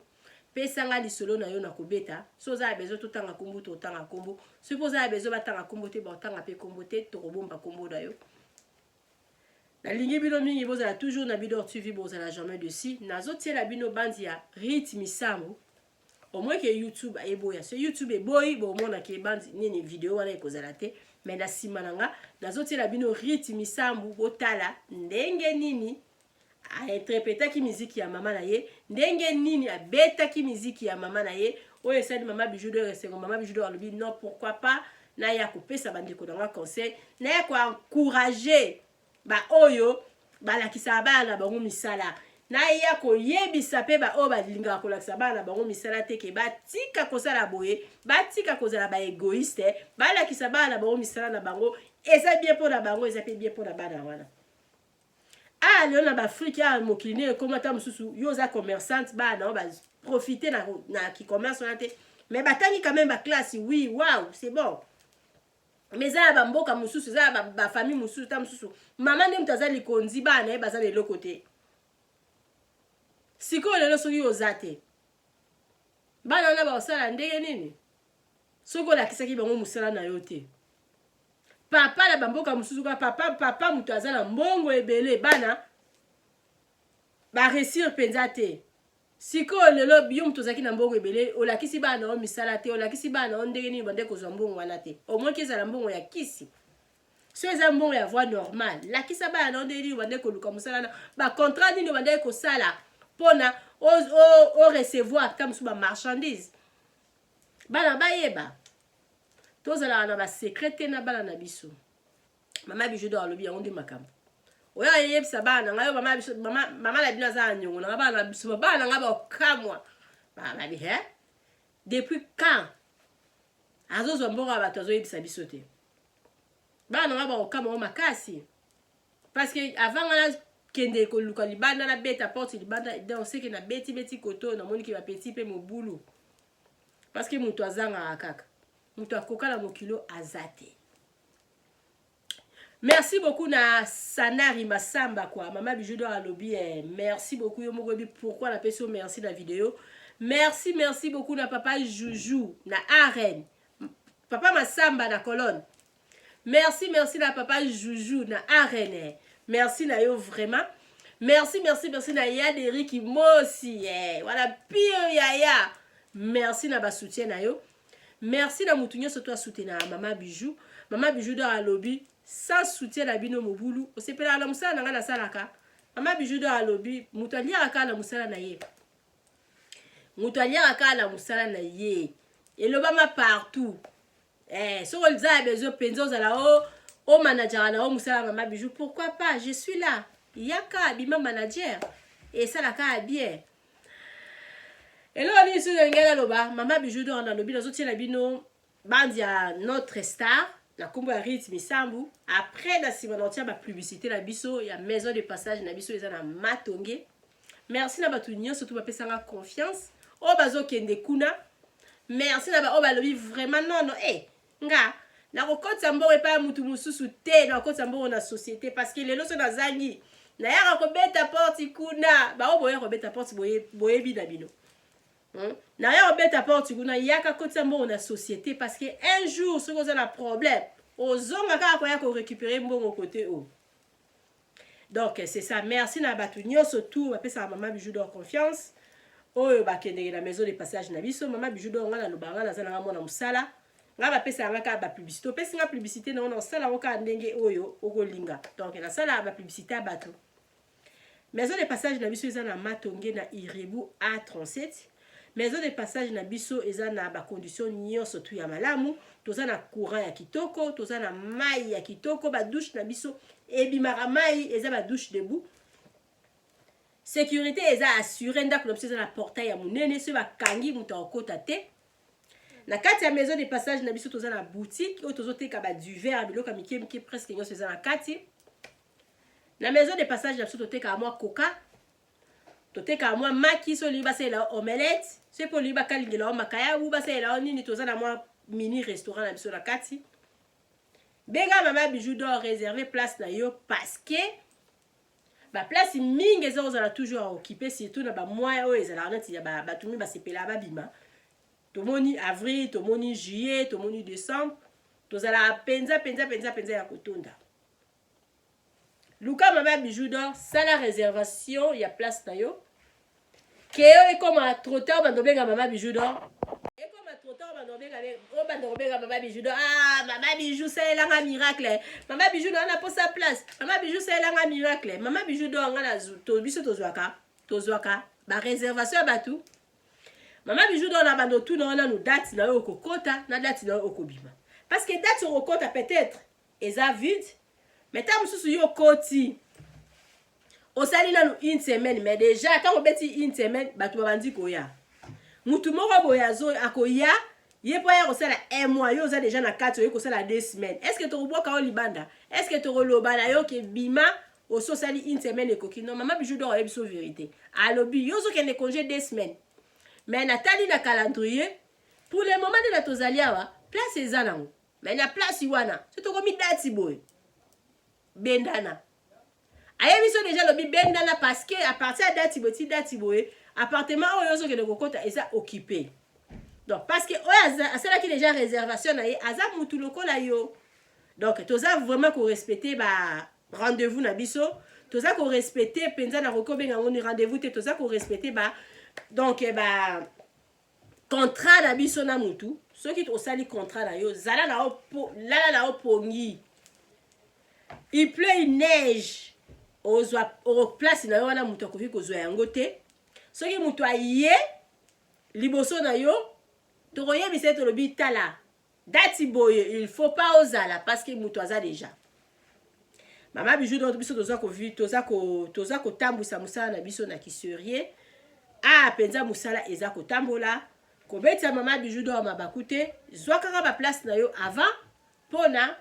pesanga lisolo na yo na kobeta so za bezo to tanga kombo to tanga kombo suppose za bezo batanga kombo te ba tanga pe kombo te to kobomba kombo na yo na lingi bino mingi bozala toujours na bidor TV bozala jamais dessus nazo tiela bino bandi ya Rite Misambu au moins que YouTube eboya so YouTube eboyi bo mona ke bandi nini vidéo wana ekozala te mais na simananga nazo tiela bino Rite Misambu botala ndenge nini interpréter ki musique ya mama na ye ndenge nini abeta ki musique ya mama na ye oyo esali mama Bijou esengo mama Bijou alobi non pourquoi pas na ya kopesa bandeko na conseil na ya ko encourager ba oyo balakisa bana bango misala na ya ko yebisa pe ba oyo balinga kolakisa bana bango misala te ke batika kosala boye batika kozala ba égoïste balakisa bana bango misala na bango eza bien pour na bango eza pe bien pour na bana wana leo na Afrique ya mokili comme ata mususu yo za commerçante bana ba profiter na ki commerce na te mais batangi quand même ba classe oui waouh c'est bon mais za ba mboka mususu za ba famille mususu ta mususu maman ndi mutaza likonzi bana e baza lelo côté siko lelo soki ozate bana na ba osala ndenge nini soko la kisaki bango musala na yo te papa la bamboka mususu ka papa mutu azala mbongo ebele bana ba réussir penza te siko lelo biyo mutu zaki na mbongo ebele olakisi bana o misala te olakisi bana o ndenge nini bande kozwa mbongo wana te au moins kezala mbongo ya kisi so eza mbongo ya voie normale lakisa bana o ndenge nini bande koluka musala na ba contrat nini bande kosala pona o recevoir comme sur ba marchandise bana bayeba tozala na ba secret na bala na biso mama Bijou d'or alobi yango nde makambo oya yebisa bana ngayo mama la bino za nyongo na bana biso bana ngaba okamwa ba bi he depuis quand azozo mbora bato azoyebisa biso te bana ngaba okamwa makasi parce que avant ngana kende ko luka libanda na beta porte libanda donc c'est que na beti koto na moni ki ba petit pe mobulu parce que mutu azanga kaka mutu akokala mokilo azate. Merci beaucoup na Sanari Masamba quoi. Mama Bijou d'or alobi merci beaucoup yo mogobi pourquoi la personne merci la vidéo. Merci beaucoup na papa Joujou na Arène. Papa Masamba na colonne. Merci na papa Joujou na Arène. Merci na yo vraiment. Merci na Yaderi qui mosi voilà pire yaya. Merci na ba soutien na yo. Merci na mutunyo surtout à soutenir Mama Bijou. Mama Bijou d'or alobi sans soutien la bino mobulu o sepela la musala nga na salaka Mama Bijou d'or alobi mutu aliaka na musala na ye mutu aliaka na musala na ye elobama partout so on a besoin penzo za la o manager na o musala Mama Bijou pourquoi pas je suis là yaka bima manager et ça la ka bien et là ni sur ngela loba Mama Bijou d'or na lobi na soutien la bino bandia notre star la combo ya rythme Sambu après la simanantia ba publicité la biso ya maison de passage na biso eza na matonge. Merci na batu nyo surtout ba pesanga confiance o bazo kende kuna. Merci na ba o balobi vraiment non nga na kokotsa mboro pa mutu mususu te na kokotsa mboro na société parce que lelo so na zangi na ya ko beta porte kuna ba o boye ko beta porte boye bi na bino. Na ya obeta porte kuna yaka kotsa mbongo na société parce que un jour ce qu'on a un problème ozonga ka ko ya ko récupérer mbongo côté o. Donc c'est ça, merci na batu nyonso tout ba pesa Mama Bijou d'or confiance oyo ba kende na maison de passage na biso Mama Bijou d'or nga na lobanga na zana mona musala nga ba pesa nga ka ba publicité pesa nga publicité na ona sala oka ndenge oyo okolinga. Donc na sala ba publicité batu maison de passage na biso eza na matonge na Irebu A37. Maison de passage na biso eza na ba condition nyonso tu ya malamu toza na courant ya kitoko toza na mai ya kitoko ba douche na biso ebimara mai eza ba douche debout sécurité eza assurée ndako na biso eza na portail ya munene so ba kangi muta okota te na kati ya maison de passage na biso toza na boutique o tozoteka ba duvet biloko mike presque nyonso eza na kati na maison de passage na biso toteka mwa coca toteka mwa maki so liba c'est la omelette c'est pour liba kalingela makaya ou ba c'est la nini toza na mwa mini restaurant na biso na kati benga Mama Bijou d'or réserver place na yo parce que ba place mingi ezo za toujours occupé surtout na ba mois o ezala na ti ba batumi ba sepela ba bima tomoni avril tomoni juillet tomoni décembre tozala penza ya kotonda Luka Mama Bijou d'or sala réservation ya place na yo Keo e comme a trotteur bandobenga Mama Bijou d'or. E comme a trotteur bandobenga Mama Bijou d'or. Ah, Mama Bijou c'est là un miracle. Mama Bijou d'or na pour sa place. Mama Bijou c'est là un miracle. Mama Bijou d'or ngana to biso tozwaka. Ba réservation ba tout. Mama Bijou d'or na bando tout na no date na yo kokota, na date na yo okobima. Parce que date au compte peut-être eza vide. Mais tant mususu yo koti. Osali na une semaine mais déjà quand on beti une semaine batu babandi koya. Mutu moko boyazo akoya yepo ya osala un mois yo za déjà na 4 yo kosala 2 semaines. Est-ce que to roboka o libanda? Est-ce que to roloba na yo ke bima o so sali une semaine e koki? Non, Mama Bijou d'or ebiso vérité. Alobi yo zo kende congé 2 semaines. Mais natali na calendrier pour le moment de la tozaliawa place ezanango. Mais na place iwana. C'est to komi date boy. Bendana. Ayebi so déjà lobi bendana parce que à partir de date boy appartement oyo so ke de kokota eza occupé. Donc parce que oyo asala ki déjà réservation na ye aza mutu lokola yo. Donc toza vraiment ko respecter ba rendez-vous na biso, toza ko respecter penza na rokobenga ngoni rendez-vous te toza ko respecter ba donc ba contrat na biso na mutu, ceux qui osali contrat na yo zala na la pongi. Il pleut, il neige. Au place na yo wana mutu akofi kozwa yango te. Soki mutu aye liboso na yo toroye biseto lobi tala dati boye il faut pas ozala parce que mutu aza déjà mama bijou donc biso toza kotambwisa mosala na biso na kiserie penza mosala eza kotambola kobetisa mama bijou donc mabaku te zwa kaka baplace na yo avant mpona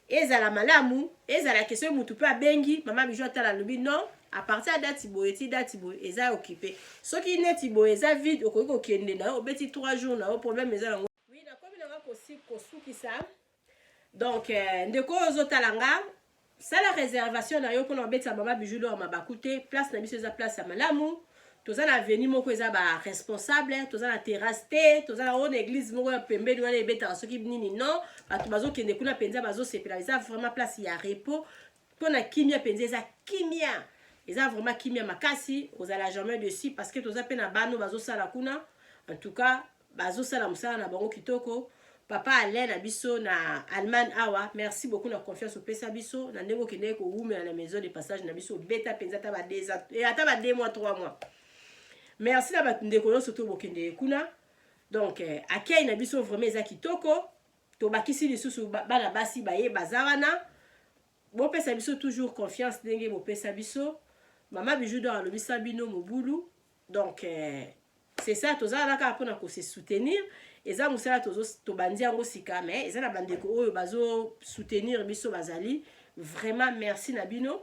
ezala malamu ezala question mutu mpe abengi mama bijou atala lobi non à partir ya dati boye ti dati boye eza occupé soki neti boye eza vide okoki kokende na yo obeti 3 jours na yo problème eza nango oui nakomi nanga kosukisa donc ndeko ozotala nga sala réservation na yo mpona kobetisa mama bijou donc mabaku te place na biso eza place ya malamu toza na avenue moko eza baresponsable toza na terrasse te toza na ona église moko ya pembeni wana ebetaka soki nini non bato bazokende kuna mpenza bazosepela eza vraiment place ya repos mpona kimia mpenza eza kimia eza vraiment kimia makasi ozala jamais dessus parce que toza mpe na bano bazosala kuna en tout cas bazosala mosala na bango kitoko papa Alain na biso na Allemagne awa merci beaucoup na confiance opesa biso na ndenge okende kowumela na maison de passage na biso beta mpenza ata ba 2 mois 3 mois merci na bandeko nyonso to bokende kuna donc akei na biso vraiment eza kitoko tobakisi lisusu bana basi baye baza wana bopesa biso toujours confiance ndenge bopesa biso mama bijou donc alobisa bino mobulu donc c'est ça tozala naka mpona kose soutenir eza mosala tobandi yango sika mais eza na bandeko oyo bazo soutenir biso bazali vraiment merci na bino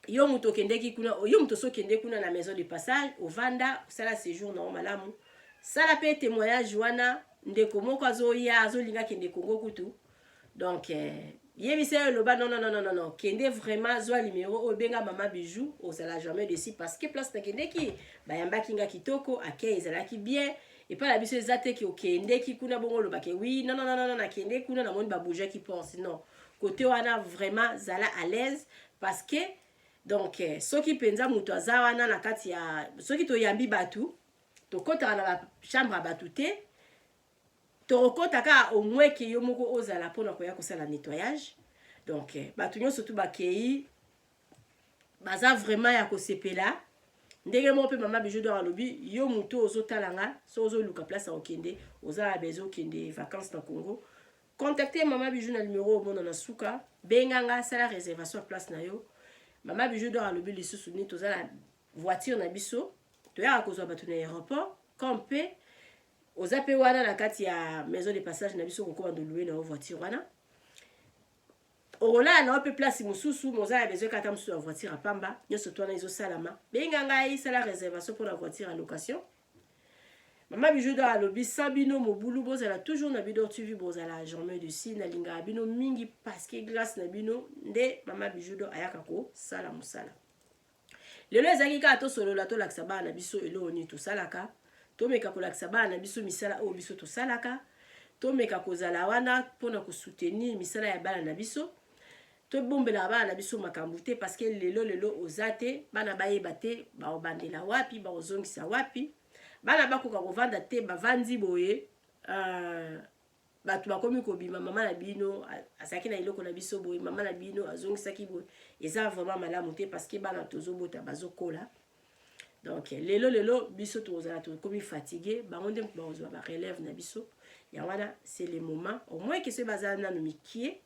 yo mutu okendeki kuna yo mutu sokende kuna na maison de passage ovanda osala séjour na malamu sala pe témoignage wana ndeko moko azoya azolinga kende Congo kutu donc yebisa yo loba non kende vraiment zwa numéro oyo benga mama bijou ozala jamais dessus parce que place na kendeki bayambaki nga kitoko ake ezalaki bien epa na biso eza te ki okendeki kuna bongo lobake oui non nakende kuna namoni babougeaki porte non côté wana vraiment zala à l'aise parce que donc soki mpenza mutu aza wana na kati ya soki toyambi batu tokotaka na chambre ya batu te tokotaka au moins ke yo moko ozala mpona koya kosala nettoyage donc batu nyonso tu bakei baza vraiment ya kosepela ndenge moko mpe mama bijou donc alobi yo mutu ozotalanga so ozoluka place ya okende ozala bezo okende vacances na Congo contacter mama bijou na numéro omona na suka benganga sala réservation ya place na yo mama bijou donc alobi lisusu ni tozala voiture na biso toyaka kozwa bato na aéroport campe oza pe wana na kati ya maison de passage na biso kokoma ndolue na voiture wana okolala na pe place mosusu moza ya besoin kata mosusu ya voiture apamba nyonso to wana ezosalama benga ngai sala réservation pour la voiture à location mama bijou donc alobi sans bino mobulu bozala toujours na bino tv bozala jamais de si nalingaka bino mingi parce que grâce na bino nde mama bijou donc ayaka kosala mosala lelo ezalaki kaka tosolola tolakisa bana na biso eloko nini tosalaka tomeka kolakisa bana na biso misala oyo biso tosalaka tomeka kozala wana mpona kosoutenir misala ya bana na biso tobombela bana na biso makambo te parce que lelo oza te bana bayeba te baobandela wapi baozongisa wapi bana bakoka kovanda te bavandi boye bato bakomi kobima mama na bino azalaki na eloko na biso boye mama na bino azongisaki boye eza vraiment malamu te parce que bana tozobota bazokola donc lelo biso tozala tokomi fatigué bango nde bazwa ba relève na biso ya wana c'est le moment au moins que ce bazala nanu mikie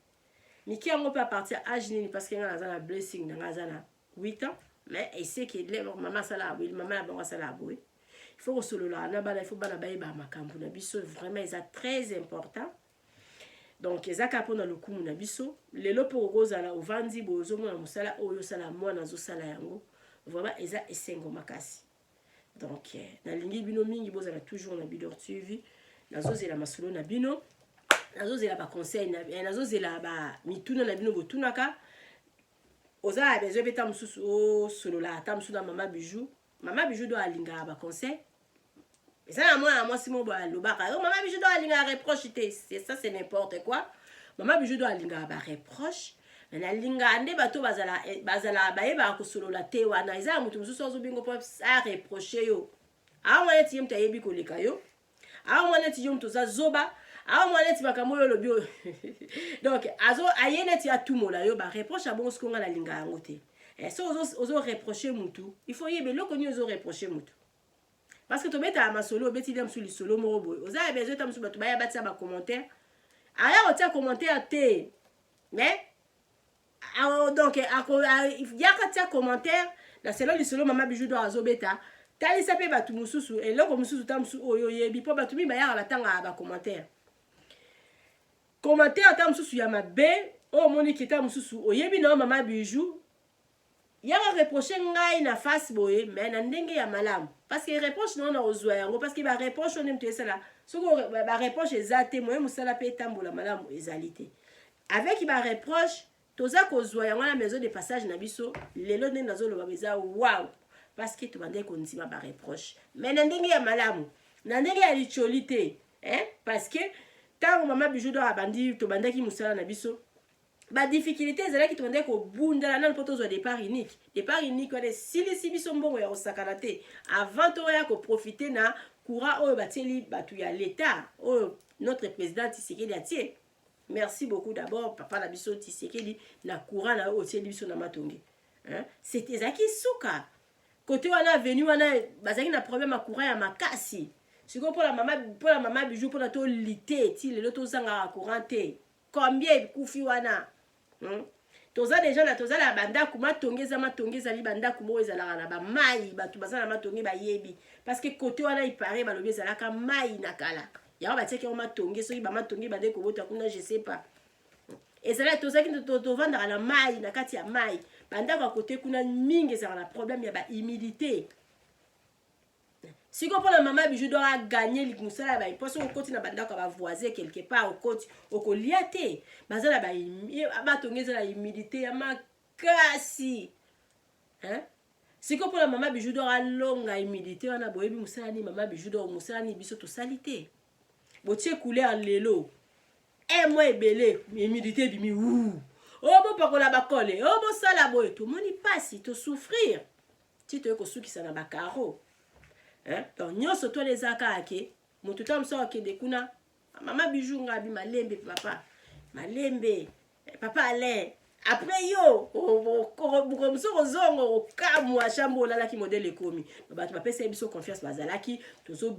yango pe à partir âge nini parce que nga naza na blessing nga naza na 8 ans mais essaie que maman sala aboye maman na bango sala aboye il faut kosolola na bana il faut bana bayeba makambo na biso vraiment eza très important donc ezaka mpona lokumu na biso lelo mpo okozala ovandi boye ozomona mosala oyo osala mwana azosala yango vraiment eza esengo makasi donc nalingi bino mingi bozala toujours na Bidor TV nazozela masolo na bino nazozela baconseil nazozela mituna na bino botunaka ozala besoin beta mosusu osolola ata mosusu na mama bijou do alingaka baconseil eza na mwana mwasi mo balobaka mama bijou do alingaka reproche te ça c'est n'importe quoi mama bijou do alingaka bareproche nalinga nde bato bazala bayebaka kosolola te wana eza ya motu mosusu azobingo mpo areproche yo awa mwana eti ye moto ayebi koleka yo awa mwana eti yo moto oza zoba awa mwana eti makambo oyo olobi oyo donc aye neti atumola yo bareproche abongo sikonga nalinga yango te so ozoreproche motu il faut yeba eloko nini ozoreproche motu parce que tobetaka masolo obeti lia mosu lisolo moko boye oza ya besoin ta mosu bato baya batisa bacommentaire aya otia commentaire te mais donc yaka tia commentaire na selo lisolo mama bijou do azobeta talisa pe batu mususu eloko mususu ta musu oyo yebi po batu mi bayaka batanga ba commentaire ta mususu ya mabe o moni kita mususu oyebi na mama bijou yaka reprocher ngai na face boye mais na ndenge ya malamu parce que reproche non na ozwa yango parce que ba reproche on mtu esala soko ba reproche ezate moye musala pe tambola malamu ezalité avec ba reproche toza kozwa yango na maison de passage na biso lelo ndenge nazoloba beza wow parce que tobandeki kondima ba reproche mais na ndenge ya malamu na ndenge ya licholi te parce que ntango mama bijou do abandi tobandaki mosala na biso ba difficulté ezalaki tobandeki kobundala nano mpo tozwa départ unique wana esilisi biso mbongo ya kosakana te avant toya koprofite na courant oyo batieli bato ya l'état oyo notre président Tshisekedi atie. Merci beaucoup d'abord papa na biso Tshisekedi na courant na otieli biso na matonge c'était zaki suka côté wana venu wana bazaki na problème à courant ya makasi siko pour la mama bijou pour la to lité ti lelo to zanga courant te combien kufi wana toza déjà na toza la banda kuma tongeza matongeza li banda kuma ezala na ba mai batu bazana matonge ba yebi parce que côté wana il paraît balobi ezala ka mai na kala ya ba teke ma tonge so ba matonge bande ko bota kuna je sais pas ezala toza ki to vendre na mai na kati ya mai banda kwa côté kuna mingi ezala na problème ya ba humidité. Si pour la maman bijou doit gagner les musala ba iposo au côté na banda ka ba voisin quelque part au côté au koliate bazala ba tongeza la humidité ya makasi si pour la maman bijou doit longa humidité wana boyebi musala ni maman bijou doit musala ni biso to salité botie couleur lelo mois ebele humidité bimi ou bo pakola ba kole bo sala boy to moni pasi to souffrir ti to ko suki sana ba caro donc nyonso to les akake mutu tam so akende kuna mama bijou ngabi malembe papa Alain après yo ko so zongo kamu a chambo la ki modèle ekomi ba tu pesa biso confiance bazalaki tozo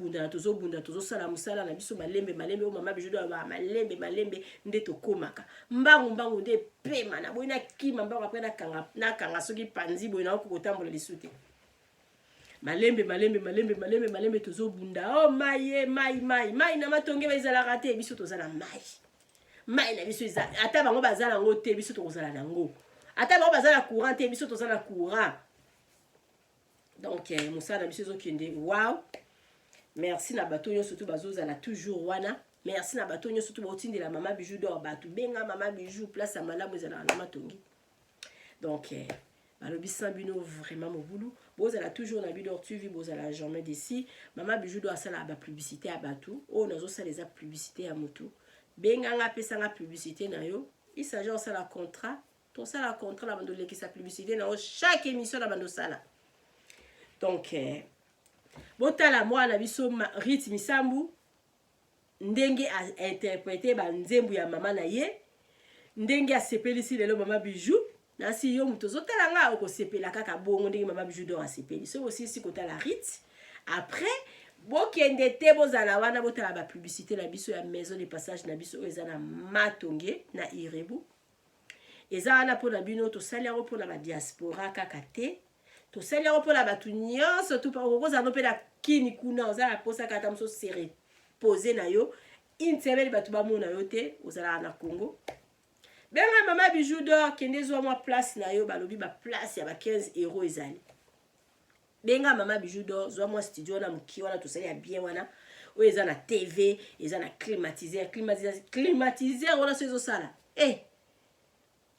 sala musala na biso malembe o mama bijou do ba malembe nde to komaka mbangu nde pema na boina kima mbangu après na kanga soki panzi boina ko kotambola lisute malembe tozo bunda mai na matonge bazala raté biso tozala mai na biso ata bango bazala ngo te biso tozala nango ata bango bazala courant te biso tozala courant donc musala biso zokende wow merci na bato nyo surtout bazozala toujours wana merci na bato nyo surtout baotindela mama bijou d'or bato benga mama bijou place malamu ezala na matonge donc balobi sambino vraiment mobulu bozala toujours na bidor TV bozala jamais d'ici mama bijou do asala ba publicité à batou o nazo sala les publicité à moto benga nga pesa nga publicité na yo il s'agit de la contrat to sala contrat la bando leki sa publicité na chaque émission la bando sala donc botala moi na biso Rit Misambu ndenge a interpréter ba nzembu ya mama na ye ndenge a sepelisi lelo mama bijou nasi yo muto zotala nga okosepela kaka bongo ndenge mama bijou do asepeli so aussi si kotala Rit après bokende te bozala wana botala ba publicité na biso ya maison de passage na biso eza na matonge na Irebu eza wana po na bino to sali yango po na ba diaspora kaka te to sali yango po na batu nyonso tu pa kokoza no pe na kini kuna ozala posa kata mso sere poser na yo intebeli batu ba mona yo te ozala na Congo benga mama bijou d'or kende zo moi place na yo balobi ba place ya ba 15 € ezali benga mama bijou d'or zo moi studio na muki wana to sali ya bien wana o eza na TV eza na climatiseur wana so ezo sala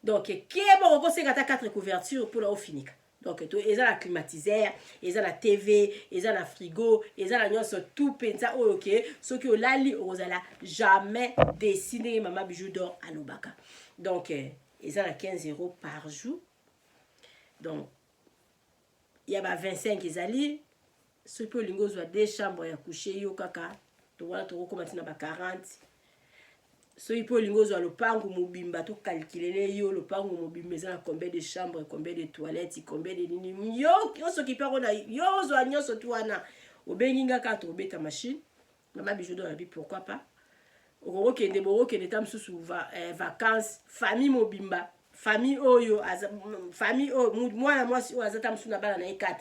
donc kebo ko senga ta 4 couverture pour la finika donc to eza la climatiseur eza la TV eza la frigo eza la nyonso tout pensa OK soki olali ozala jamais dessiner mama bijou d'or à Lobaka donc eza la 15 € par jour donc il y a 25 ezali ce peut lingo zo deux chambres ya coucher yo kaka to wala to komati na ba 40 so il peut lingo zo lopango mobimba to calculer yo lopango mobimba eza na combien de chambres combien de toilettes combien de nini yo so ki pa kona yo zo nyonso to wana obengi nga ka to beta machine mama bijou do la bi pourquoi pas okokende bokokende ta mosusu vacances famille mobimba famille oyo famille oyo mwana mwasi oyo aza ta mosusu na bana na ye 4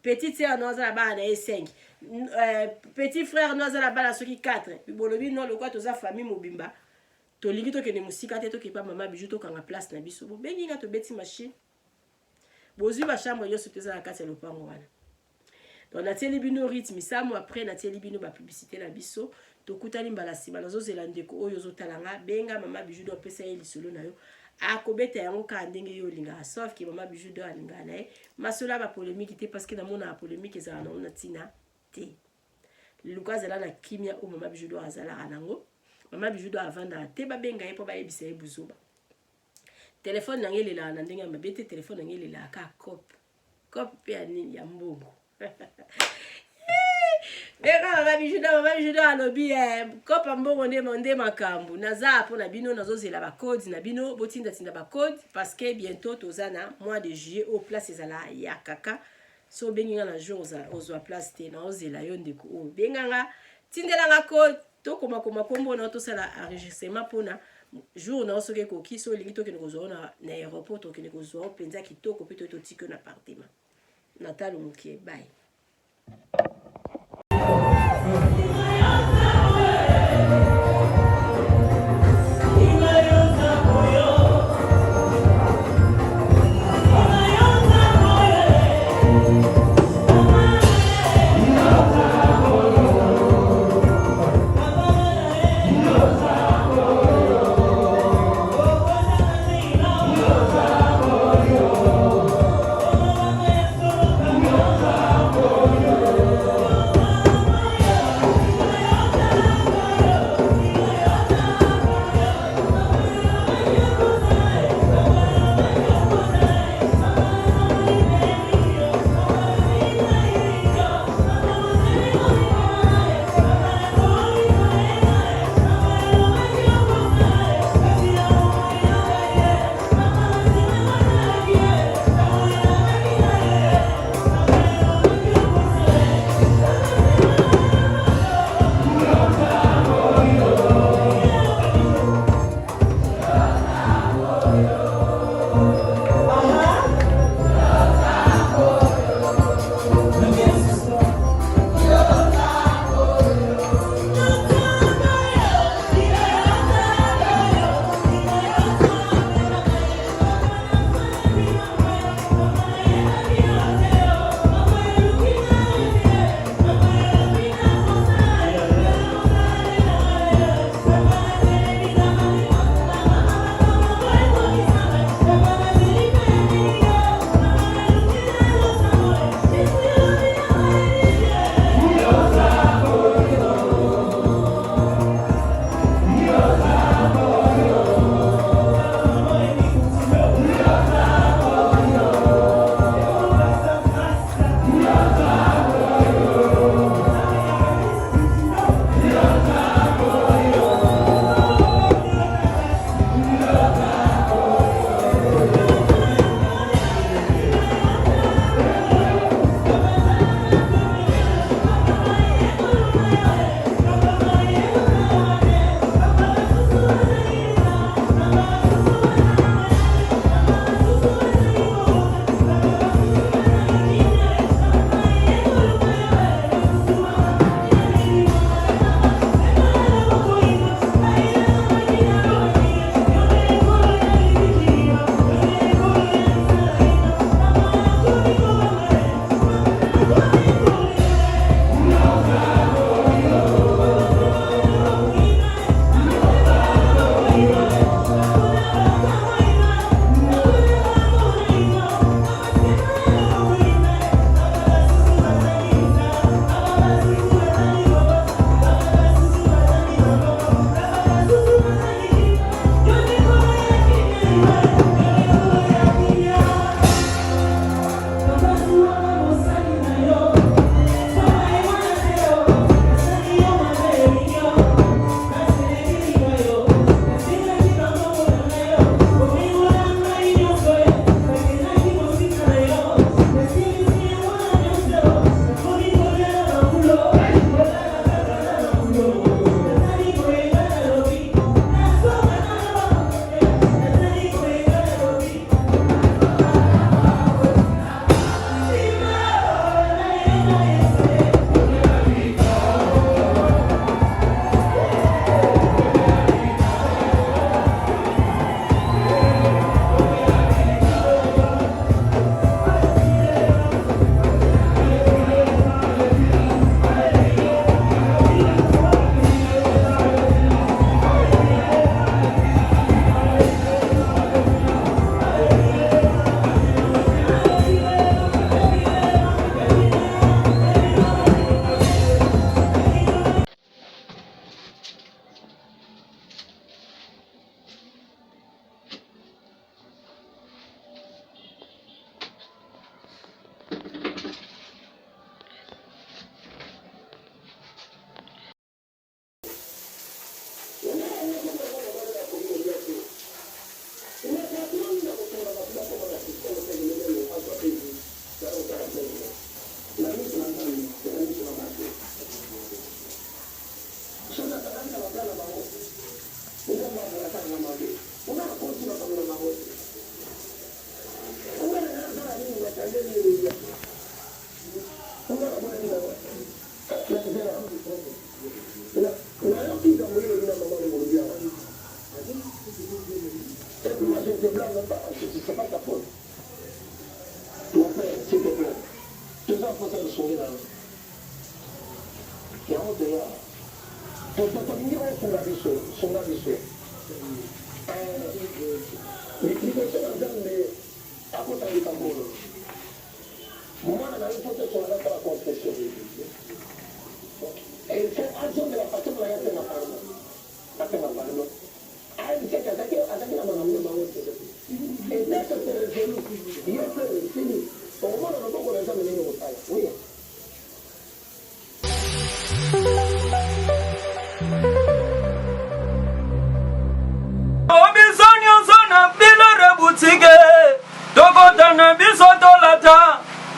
petite sœur no aza na bana na ye 5 petit frère no aza na bana soki 4 bolobi no lokwa toza famille mobimba tolingi tokende mosika te tokepa mama Bijou tokanga place na biso bobengi nga tobeti machine bozwi bachambre nyonso toza na kati ya lopango wana donc natieli bino rythme samo après natieli bino bapublicité na biso tokutani mbala nsima nazozela ndeko oyo ozotalanga benga mama Bijou do apesa ye lisolo na yo akobeta yango kaka ndenge yo olingaka sauf ke mama Bijou do alingaka na ye masolo ya bapolémike te parce que namona bapolémike ezala nango na ntina te luka azala na kimia oyo mama Bijou do azalaka nango mama Bijou do avandaka te babenga ye mpo bayebisa ye buzoba telefone nange elelaka na ndenge ya mabe te telefone nange elelaka kaka cope mpe ya nini ya mbongo benga mama Bijou do alobi kopa mbongo nde makambo naza mpo na bino nazozela bakode na bino botindatinda bakode parce que bientôt toza na mois de juillet au place ezala ya kaka so obengi nga na jour ozwa place te naozela yo ndeko oyo benganga tindelanga code tokomakoma kombo na tosala enregistrement mpona jour na osoki ekoki so olingi tokende kozwa na aéroport tokende kozwa mpenza kitoko mpe totiki na partema natalo mokie bye.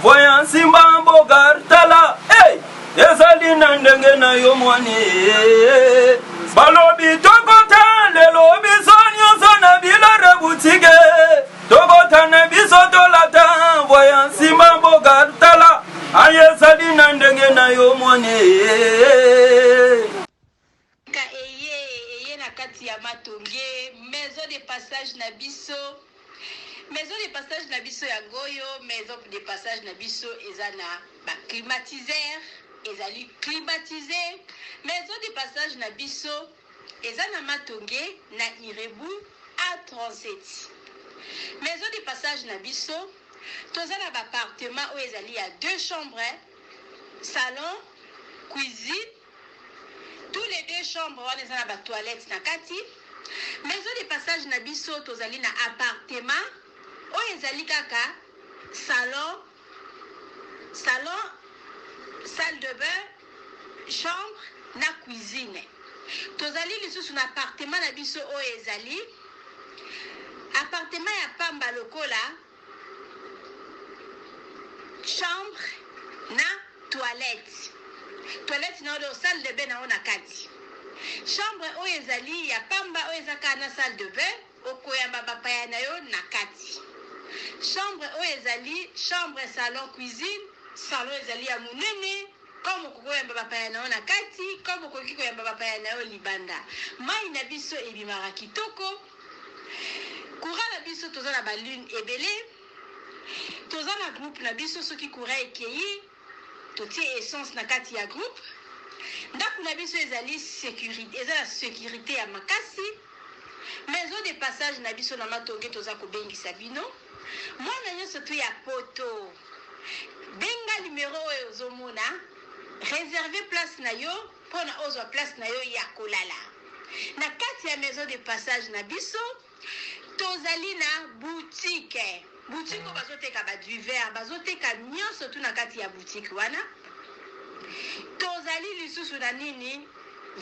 Voyant Simba Bogartala, hey, Esalina Ndengena Yomwane, Balobi Tokota, le Lobi Sonyo Sona Bila Rebutige, Tokota Nebisotolata, voyant Simba Bogartala, Ayesalina Ndengena Yomwane. Eye na kati ya Matonge, maison de passage na biso. Maison de passage na biso ya Goyo, maison de passage na biso ezana ba climatiseur, ezali climatisé. Maison de passage na biso ezana Matonge na Irebu A37. Maison de passage na biso tozana ba appartement où ezali ya 2 chambres, salon, cuisine. Tous les 2 chambres wana ezana ba toilette na kati. Maison de passage na biso tozali na appartement oyo ezali kaka salon, salle de bain, chambre na cuisine. Tozali lisusu na appartement na biso oyo ezali appartement ya pamba lokola chambre na toilette na oyo salle de bain na ona kati. Chambre oyo ezali ya pamba oyo ezaka na salle de bain okoyamba bapaya na yo na kati. Chambre oyo ezali chambre, salon, cuisine. Salon ezali ya munene comme okoyamba bapaya na yo na kati, comme okoki koyamba bapaya na yo libanda. Mai na biso ebimaka kitoko. Courant na biso toza na balune ebele. Toza na groupe na biso soki courant ekeyi totie essence na kati ya groupe. Ndako na biso ezali sécurité, ezala sécurité ya makasi. Maison de passage na biso na Matonge toza kobengisa bino. Mwana nyonso tu ya poto. Benga numéro oyo ozomona. Réserver place na yo pona ozwa place na yo ya kolala. Na kati ya maison de passage na biso tozali na boutique. Boutique oyo bazoteka ba du verre, bazoteka nyonso tu na kati ya boutique wana. Tozali lisusu na nini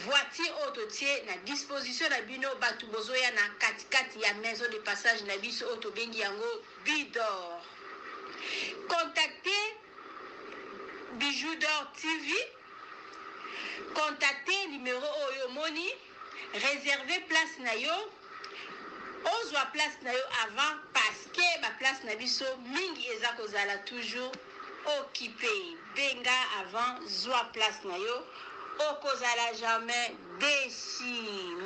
voiture autotie na disposition na bino batu bozoya na kati ya maison de passage na biso auto bengi yango Bidor. Contactez Bijou d'Or TV. Contactez numéro oyo moni, réservez place na yo. Ozwa place na yo avant parce que ba place na biso mingi eza kozala toujours occupé. Benga avant zwa place na yo. Okozala jamais déçu.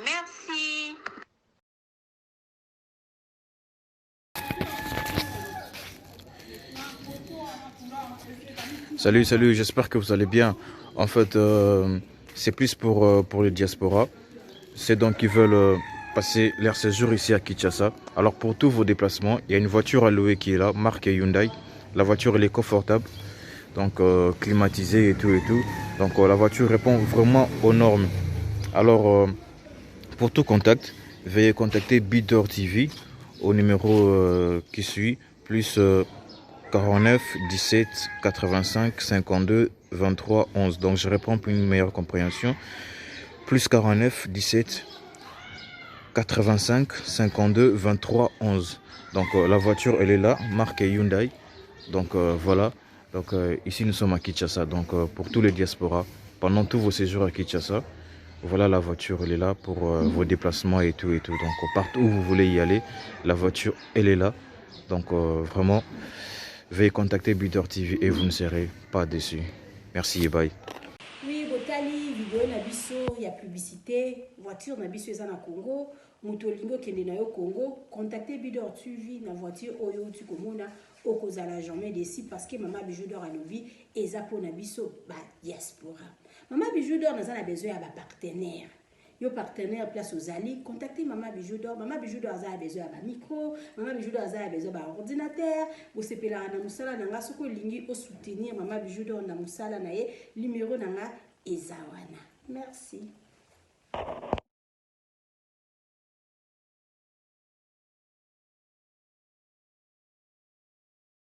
Merci. Salut, j'espère que vous allez bien. En fait, c'est plus pour les diasporas. C'est donc qui veulent passer leur séjour ici à Kinshasa. Alors pour tous vos déplacements, il y a une voiture à louer qui est là, marque Hyundai. La voiture elle est confortable, donc climatisée et tout. Donc la voiture répond vraiment aux normes. Alors pour tout contact, veuillez contacter Bidor TV au numéro qui suit, plus 49 17 85 52 23 11. Donc je réponds pour une meilleure compréhension. Plus 49 17 85 52 23 11. Donc la voiture elle est là, marque Hyundai. Donc voilà. Donc ici nous sommes à Kinshasa. Donc pour tous les diasporas, pendant tous vos séjours à Kinshasa, voilà la voiture elle est là pour vos déplacements et tout et tout. Donc partout où vous voulez y aller, la voiture elle est là. Donc vraiment, veuillez contacter Bidor TV et vous ne serez pas déçus. Merci et bye. Oui, botali vidéo na biso ya publicité voiture na biso eza na Congo moto lingo kende na yo Congo contactez Bidor TV na voiture oyo tu komona okozala jamais déçu parce que Mama Bijou d'Or alobi eza po na biso ba diaspora. Mama Bijou d'Or naza na besoin ya ba partenaire. Yo partenaire place aux alliés, contactez Mama Bijou d'Or. Mama Bijou d'Or a besoin de micro, Mama Bijou d'Or a besoin d'ordinateur. Vous sepelez na musala nanga soko lingi au soutenir Mama Bijou d'Or na musala na ye numéro nanga ezawana. Merci.